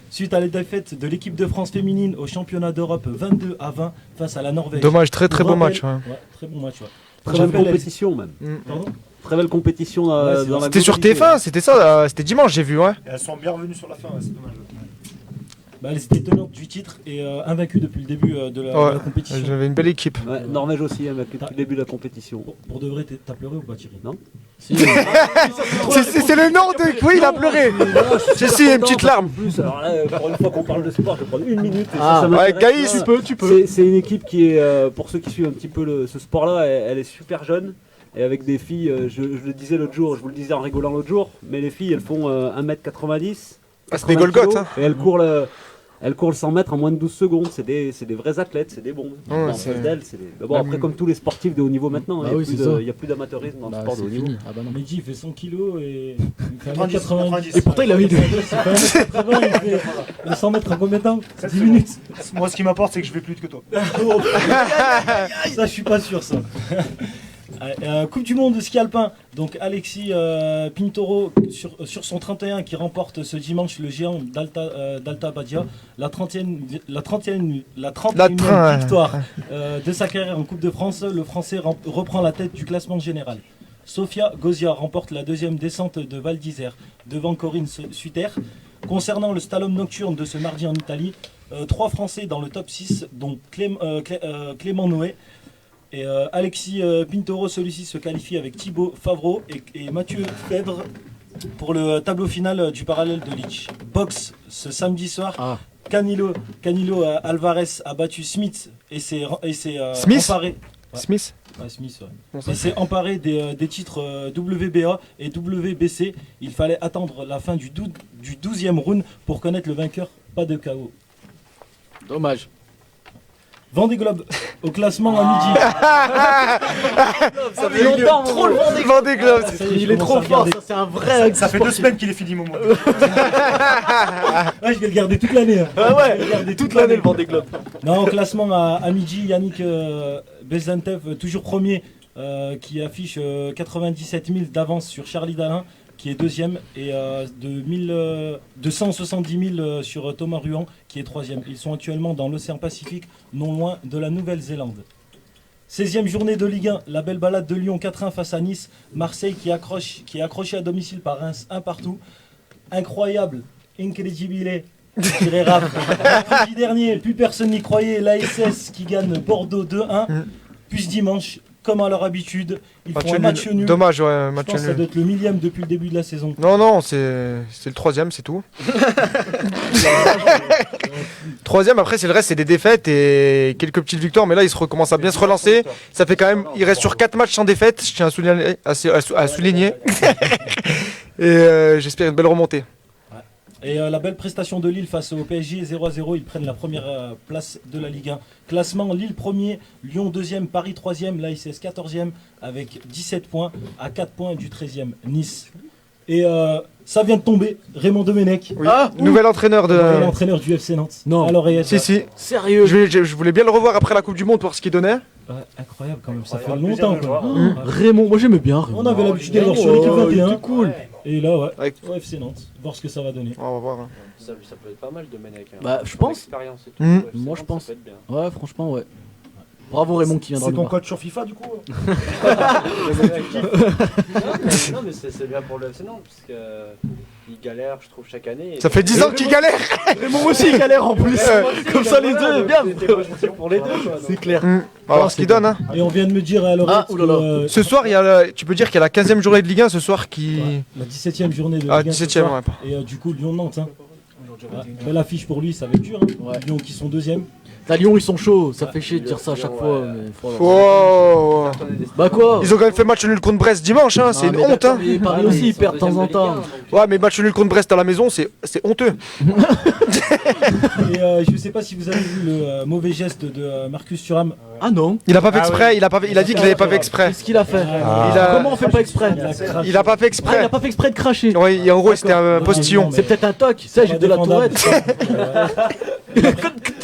S11: Suite à la défaite de l'équipe de France féminine au championnat d'Europe 22-20 face à la Norvège.
S7: Dommage, très
S11: Pour
S7: beau
S11: rappel-
S7: match. Ouais.
S11: Ouais, très bon match. Ouais.
S4: Très
S11: Pour
S4: belle
S11: rappel,
S4: compétition même.
S11: Pardon
S4: Très belle compétition dans la
S7: C'était sur TF1, c'était ça, c'était dimanche, j'ai vu, ouais.
S5: Elles sont bien revenues sur la fin, ouais, c'est dommage.
S11: Bah, elles étaient tenantes du titre et invaincues depuis le début de la compétition.
S7: J'avais une belle équipe.
S4: Ouais, Norvège aussi, avec depuis le début de la compétition.
S11: Pour de vrai, t'as pleuré ou pas, Thierry?
S4: Non.
S7: C'est le nom de. Oui, il a pleuré. Si, une petite larme.
S4: Alors là, pour une fois qu'on parle de sport, je vais prendre 1 minute. Et
S2: Ah,
S4: ça
S7: ouais,
S4: m'intéresse.
S7: Gaïs, tu peux.
S4: C'est une équipe qui est, pour ceux qui suivent un petit peu ce sport-là, elle est super jeune. Et avec des filles, je le disais l'autre jour, je vous le disais en rigolant l'autre jour, mais les filles, elles font 1m90.
S7: Ah, c'est des Golgoth, hein.
S4: Et elles courent le 100 mètres en moins de 12 secondes. C'est des vrais athlètes, c'est des bons.
S7: Ouais,
S4: En
S7: c'est-
S4: face d'elles, c'est des... Mais bon, après, comme tous les sportifs de haut niveau maintenant,
S2: Bah
S4: il
S2: oui, c'est ça.
S4: n'y a plus d'amateurisme dans le
S2: Bah,
S4: sport de
S2: c'est
S4: haut niveau.
S2: fini. Ah bah non.
S11: Mehdi, il fait 100 kilos et il fait
S5: 90.
S11: 1m90.
S2: Et pourtant, il avait.
S11: Il fait 1m80, il fait le 100 mètres en combien de temps? 10 minutes.
S5: Moi, ce qui m'importe, c'est que je vais plus vite que toi.
S11: Ça, je suis pas sûr, ça. Coupe du monde de ski alpin. Donc Alexis Pinturo sur son 31 qui remporte ce dimanche le géant d'Alta Badia. La 31e victoire de sa carrière en Coupe de France. Le Français reprend la tête du classement général. Sofia Gozia remporte la deuxième descente de Val d'Isère devant Corinne Suter. Concernant le slalom nocturne de ce mardi en Italie, 3 Français dans le top 6, dont Clément Noé. Et Alexis Pinturo, celui-ci se qualifie avec Thibaut Favreau et Mathieu Fèvre pour le tableau final du parallèle de Lich. Boxe ce samedi soir, Canilo Alvarez a battu Smith et s'est emparé.
S7: Smith.
S11: Ouais, Smith, ouais. Il s'est emparé des titres WBA et WBC. Il fallait attendre la fin du 12e round pour connaître le vainqueur. Pas de KO.
S2: Dommage.
S11: Vendée Globe au classement à midi.
S2: Ça fait longtemps, trop le Vendée Globe. Il est trop fort, ça c'est un vrai.
S5: Ça fait 2 semaines qu'il est fini, mon
S11: Ouais, je vais le garder toute l'année. Hein.
S2: Ah ouais, toute l'année le Vendée Globe.
S11: Non, au classement à midi, Yannick Bezantev, toujours premier, qui affiche 97 000 d'avance sur Charlie Dalin, qui est deuxième, et de 170 000 sur Thomas Ruan, qui est troisième. Ils sont actuellement dans l'océan Pacifique, non loin de la Nouvelle-Zélande. 16e journée de Ligue 1, la belle balade de Lyon 4-1 face à Nice. Marseille qui est accroché à domicile par Reims 1 partout. Incroyable, incredibile, dirait Raph. Mercredi dernier, plus personne n'y croyait, l'ASS qui gagne Bordeaux 2-1. Puis dimanche, comme à leur habitude, ils font un match nul.
S7: Dommage, ouais, match nul.
S11: Ça doit être le 1000e depuis le début de la saison.
S7: Non, c'est le 3e, c'est tout. 3e, après, c'est le reste, c'est des défaites et quelques petites victoires, mais là, ils recommencent à bien se relancer. Ça fait quand même, il reste sur 4 matchs sans défaite, je tiens à souligner. Et j'espère une belle remontée.
S11: Et la belle prestation de Lille face au PSG 0-0, ils prennent la première place de la Ligue 1. Classement, Lille 1er, Lyon 2e, Paris 3e, l'ASS 14e avec 17 points, à 4 points du 13e, Nice. Et ça vient de tomber, Raymond Domenech.
S7: Oui. Nouvel entraîneur
S11: du FC Nantes.
S7: Non,
S11: à l'oreillette.
S7: Si.
S2: Sérieux.
S7: Je voulais bien le revoir après la Coupe du Monde pour voir ce qu'il donnait.
S11: Incroyable quand même, ça fait longtemps.
S2: Raymond, moi j'aimais bien Raymond.
S11: On avait l'habitude d'avoir sur l'équipe 21.
S2: C'était cool.
S11: Et là, au FC Nantes, voir ce que ça va donner.
S7: On va voir. Hein.
S9: Ça peut être pas mal de Domenech. Hein.
S2: Bah, je pense.
S9: Et tout,
S2: moi, je pense.
S9: Ça peut être bien.
S2: Ouais, franchement, ouais. Bravo Raymond qui viendra
S5: C'est
S2: nous
S5: ton
S2: voir.
S5: coach sur FIFA du coup
S9: Non, mais c'est bien pour le FC Nantes, parce qu'il galère, je trouve, chaque année.
S7: Ça fait 10 ans qu'il galère.
S2: Raymond aussi il galère en plus. Comme ça les deux, bien.
S9: Pour les deux,
S2: c'est clair.
S7: On va voir ce qu'il donne. Hein.
S11: Et on vient de me dire à l'oreille.
S7: Ce soir, tu peux dire qu'il y a la 15e journée de Ligue 1 ce soir qui.
S11: La 17e journée de Ligue 1.
S7: Ah, 17e, ouais.
S11: Et du coup, Lyon-Nantes. Hein. Belle affiche pour lui, ça va être dur. Hein. Lyon qui sont deuxième.
S2: À Lyon ils sont chauds, ça fait chier de dire ça à chaque fois. Mais
S7: Bah
S2: quoi.
S7: Ils ont quand même fait match nul contre Brest dimanche, hein. C'est une honte. Hein.
S2: Et Paris aussi ils perdent de temps en temps.
S7: Ouais, mais match nul contre Brest à la maison, c'est honteux.
S11: Et je sais pas si vous avez vu le mauvais geste de Marcus Thuram.
S2: Ah non.
S7: Il a pas fait exprès, il a dit qu'il avait pas fait exprès.
S2: Qu'est-ce qu'il a fait Comment on fait pas exprès
S7: Il a pas fait exprès.
S2: Il a pas fait exprès de cracher.
S7: Oui, en gros c'était un postillon.
S2: C'est peut-être un toc, ça j'ai de la tourette.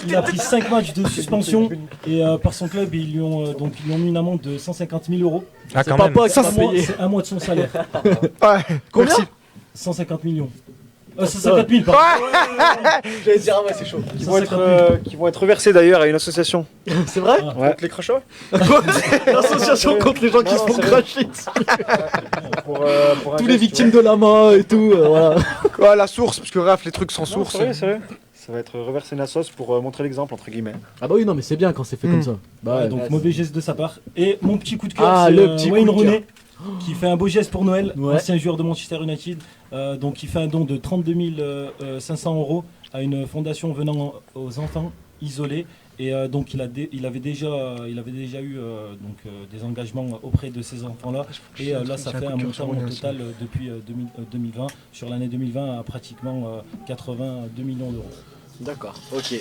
S11: Il a pris 5 matchs de suspension et par son club ils lui ont mis une amende de 150 000 €.
S6: Ah, quand même.
S11: C'est un mois de son salaire.
S7: Ouais.
S2: Combien
S11: 150 millions. 150 000 pardon.
S2: J'allais dire ouais c'est chaud.
S5: Qui vont être reversés d'ailleurs à une association.
S2: C'est vrai
S5: Contre les crachats.
S2: L'association contre les gens qui se font cracher dessus.
S5: Pour
S2: Tous les victimes de la main et tout, voilà.
S7: Ouais, la source, parce que Raph, les trucs sans source.
S5: C'est vrai. Ça va être reversé une sauce pour montrer l'exemple entre guillemets.
S2: Ah bah oui non mais c'est bien quand c'est fait comme ça.
S11: Bah ouais, donc mauvais geste de sa part. Et mon petit coup de cœur, c'est Wayne Rooney qui fait un beau geste pour Noël, ancien joueur de Manchester United. Donc il fait un don de 32 500 € à une fondation venant aux enfants isolés. Et donc il avait déjà eu des engagements auprès de ces enfants-là. Et là ça fait un montant au total depuis 2020, sur l'année 2020 à pratiquement 82 millions d'euros.
S2: D'accord, ok.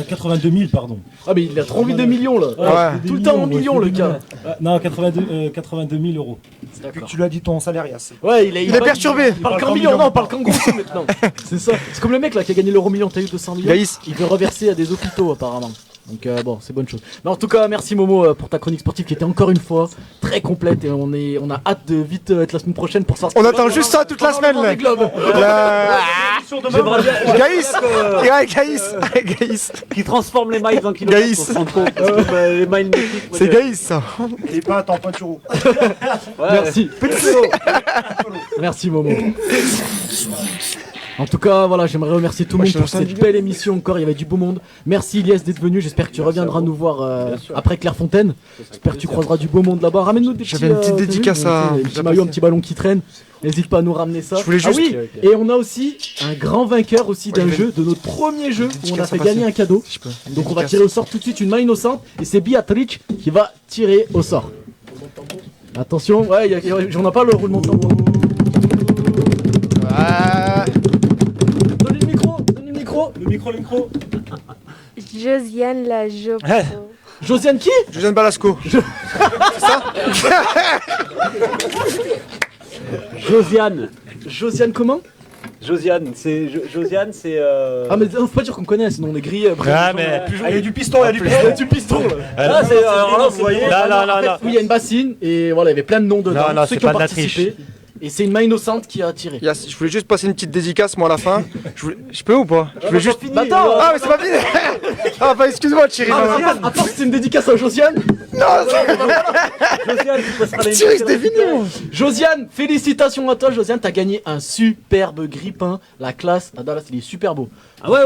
S11: 82 000 pardon.
S2: Ah mais il a trop envie de millions là.
S7: Ouais.
S2: Tout le temps en millions le gars.
S11: Non 82 000 €.
S5: Depuis que tu lui as dit ton salaire, Yass.
S2: Ouais il est
S7: perturbé.
S2: Il parle qu'en millions, non on parle qu'en gros maintenant. C'est ça. C'est comme le mec là qui a gagné l'euro million, t'as eu 200 millions.
S7: Gaïs.
S2: Il veut reverser à des hôpitaux apparemment. Donc bon, c'est bonne chose. Mais en tout cas, merci Momo pour ta chronique sportive qui était encore une fois très complète et on a hâte de vite être la semaine prochaine pour sortir.
S7: On attend juste ça toute la semaine. Gaïs.
S4: Qui transforme les miles en kilomètres.
S7: Gaïs.
S4: On se rend compte, parce que, les miles mythiques,
S7: C'est Gaïs ça.
S5: Les peintes en pointuro.
S2: Merci. Merci Momo. En tout cas, voilà, j'aimerais remercier tout le monde pour cette belle émission encore. Il y avait du beau monde. Merci Ilyes d'être venu. J'espère que tu reviendras nous voir après Clairefontaine. J'espère que tu croiseras du beau monde là-bas. Ramène-nous des petits.
S7: J'avais une petite dédicace à.
S2: Un petit maillot, un petit ballon qui traîne. N'hésite pas à nous ramener ça.
S7: Je voulais juste.
S2: Ah oui, et on a aussi un grand vainqueur aussi d'un jeu, de notre premier jeu où on a fait gagner un cadeau. Donc on va tirer au sort tout de suite une main innocente et c'est Beatrice qui va tirer au sort. Attention, ouais, j'en ai pas le roulement de tambour. Donne le micro.
S11: Le micro.
S13: Josiane la Jopo.
S2: Josiane qui?
S7: Josiane Balasco. C'est ça?
S4: Josiane
S2: comment?
S4: Josiane, c'est.
S2: Ah, mais faut pas dire qu'on connaît, sinon on est grillé.
S6: Ah, mais.
S5: Il y a du piston,
S2: là.
S4: Ah, c'est. Alors là, vous voyez.
S6: Là.
S2: Oui, il y a une bassine et voilà, il y avait plein de noms dedans.
S6: Non,
S2: ceux
S6: c'est
S2: qui ont
S6: pas de la
S2: participé. Et c'est une main innocente qui a tiré.
S7: Yes, je voulais juste passer une petite dédicace moi à la fin. Je peux ou pas? Je voulais juste.
S2: Bah attends.
S7: Ah mais c'est pas fini. Ah bah excuse-moi Thierry.
S2: À part que c'est une dédicace à Josiane.
S7: Non.
S4: Josiane, tu passeras les.
S7: Thierry c'était fini.
S2: Josiane, félicitations à toi Josiane, t'as gagné un superbe grippin, la classe à Dallas, il est super beau.
S4: Ah ouais,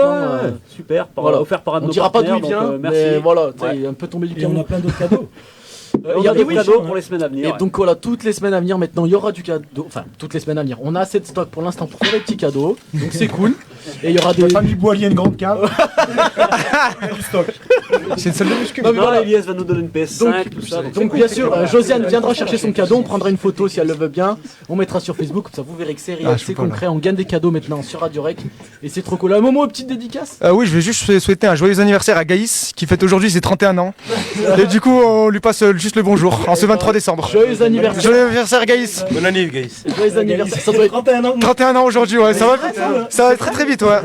S4: super,
S2: voilà.
S4: offert par un de
S2: on
S4: nos
S2: dira pas d'où il
S4: partenaires,
S2: vient,
S4: donc, merci.
S2: mais voilà,
S4: Ouais.
S2: il est un peu tombé du
S11: Et
S2: pied.
S11: on a plein d'autres cadeaux.
S4: Il y a des cadeaux pour les semaines à venir.
S2: Et donc voilà, toutes les semaines à venir maintenant, il y aura du cadeau. Enfin, toutes les semaines à venir. On a assez de stock pour l'instant pour faire des petits cadeaux. Donc c'est cool. Et il y aura des.
S5: Famille Boilier, une grande cave. Du stock.
S7: C'est une salle de muscu.
S4: Non, Elias va nous donner une PS5, tout ça.
S2: Donc bien sûr, Josiane viendra chercher son cadeau. On prendra une photo si elle le veut bien. On mettra sur Facebook, comme ça vous verrez que c'est réel, c'est concret. On gagne des cadeaux maintenant sur Radio Rec. Et c'est trop cool. Un moment, petite dédicace.
S7: Oui, je vais juste souhaiter un joyeux anniversaire à Gaïs qui fête aujourd'hui ses 31 ans. Et du coup, on lui passe juste le bonjour en ce 23 décembre.
S2: Joyeux anniversaire.
S7: Joyeux anniversaire Gaïs.
S6: Bonne année, Gaïs.
S2: Joyeux anniversaire. Ça doit être
S11: 31 ans.
S7: 31 ans aujourd'hui, ouais, ça va être très très vite, ouais.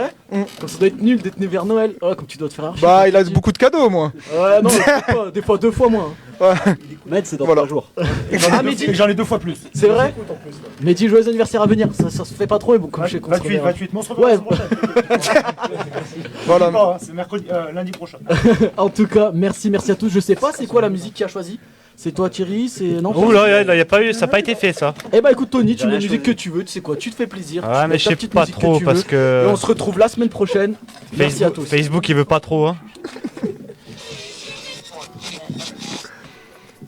S2: Comme ça doit être nul d'être né vers Noël. Oh, comme tu dois te faire arracher.
S7: Bah, il a beaucoup de cadeaux au moins.
S2: Ouais, non, des fois 2 fois moins.
S7: Ouais.
S4: Med, c'est dans
S7: Voilà.
S4: 3 jours.
S5: J'en ai 2 fois plus.
S2: C'est vrai. Mais dis joyeux anniversaire à venir. Ça se fait pas trop, mais bon, comme je sais qu'on se
S5: 28,
S2: reverra.
S5: 28. Mais on se revoit
S2: Ouais.
S5: la semaine prochaine.
S7: Voilà.
S5: C'est mercredi, lundi prochain.
S2: En tout cas, merci à tous. Je sais pas c'est quoi la musique qui a choisi. C'est toi Thierry, c'est non?
S6: Ouh là, y a pas eu, ça n'a pas été fait ça.
S2: Eh bah écoute Tony, tu mets la musique que tu veux, tu sais quoi, tu te fais plaisir.
S6: Ouais,
S2: tu
S6: mais
S2: mets
S6: je
S2: ta
S6: sais
S2: petite
S6: pas
S2: musique
S6: trop
S2: tu
S6: parce
S2: veux.
S6: que.
S2: Et on se retrouve la semaine prochaine. Merci à tous.
S6: Facebook il veut pas trop hein.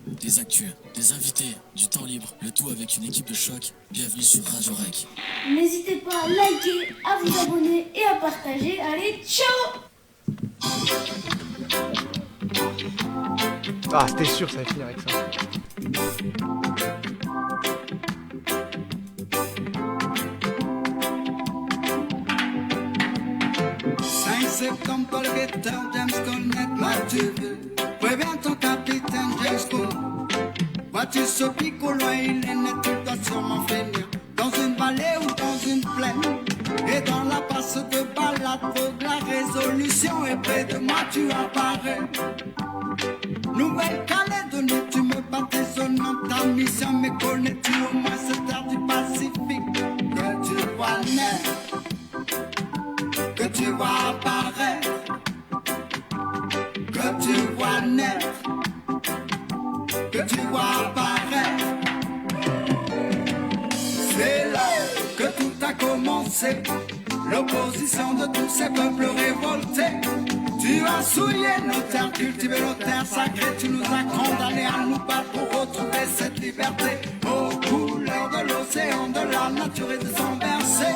S1: Des actus, des invités, du temps libre, le tout avec une équipe de choc. Bienvenue sur Radio Rec.
S14: N'hésitez pas à liker, à vous abonner et à partager. Allez, ciao!
S7: Ah, c'était sûr, ça allait finir avec ça.
S10: 5 septembre, Paul Guetteur, James Cornet, Mathieu. Préviens ton capitaine James Bond. Vois-tu ce pic au loin, il est net, tu dois sûrement finir dans une vallée ou dans une plaine. Et dans la passe de balade, faut que la résolution est près de moi, tu apparais. Nouvelle-Calédonie, tu me baptises dans ta mission, mais connais-tu au moins cette terre du Pacifique que tu vois naître, que tu vois apparaître, que tu vois naître, que tu vois apparaître. C'est là que tout a commencé, l'opposition de tous ces peuples révoltés. Tu as souillé nos terres, cultivé nos terres sacrées. Tu nous as condamnés à nous battre pour retrouver cette liberté. Aux couleurs de l'océan, de la nature et de son bercé.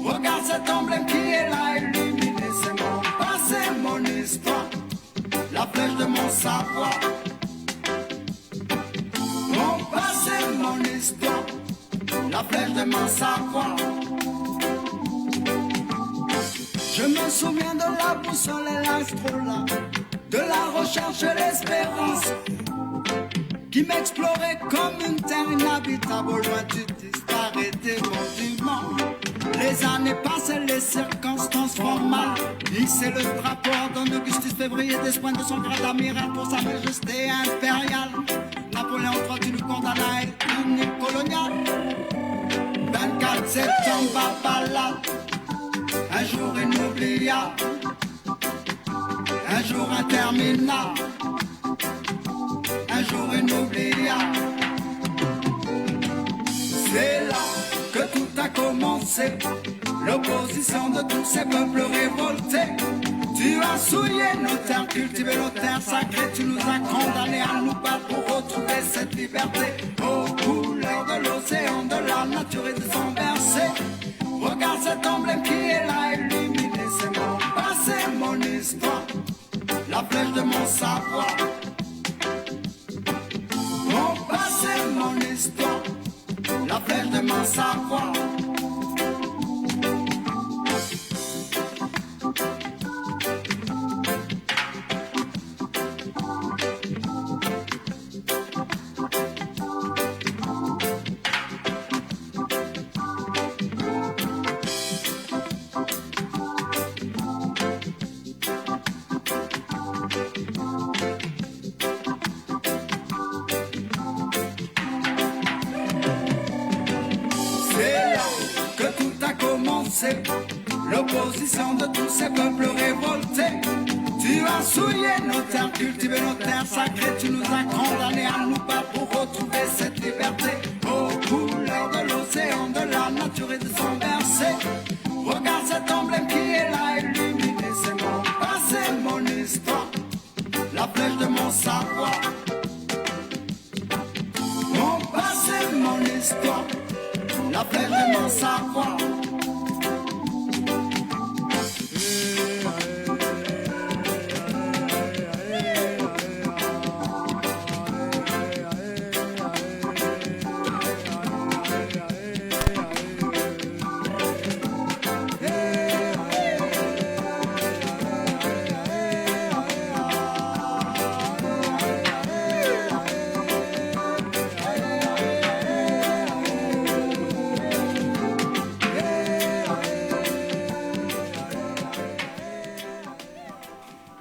S10: Regarde cet emblème qui est là, illuminé. C'est mon passé, mon histoire, la flèche de mon savoir. Mon passé, mon histoire, la flèche de mon savoir. Je me souviens de la boussole et l'astrolabe, de la recherche et l'espérance, qui m'explorait comme une terre inhabitable. Au loin tu disparais des monts du monde. Les années passent et les circonstances font mal. Hisser le drapeau d'un Augustus février, des soins de son grade amiral pour sa majesté impériale. Napoléon III, tu nous condamnes à être unique colonial. 24 septembre à Balade, un jour inoubliable, un jour interminable, un jour inoubliable. C'est là que tout a commencé, l'opposition de tous ces peuples révoltés. Tu as souillé nos terres, cultivé nos terres sacrées. Tu nous as condamnés à nous battre pour retrouver cette liberté. Aux couleurs de l'océan, de la nature et de son versets. Regarde cet emblème qui est là, illuminé. C'est mon passé, mon histoire, la flèche de mon savoir. Mon passé, mon histoire, la flèche de mon savoir. L'opposition de tous ces peuples révoltés. Tu as souillé nos terres, cultivé nos terres sacrées. Tu nous as condamnés à nous battre pour retrouver cette liberté. Aux couleurs de l'océan, de la nature et de son verset. Regarde cet emblème qui est là, illuminé. C'est mon passé, mon histoire, la flèche de mon savoir. Mon passé, mon histoire, la flèche de mon savoir.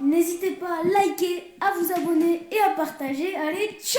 S14: N'hésitez pas à liker, à vous abonner et à partager. Allez, ciao!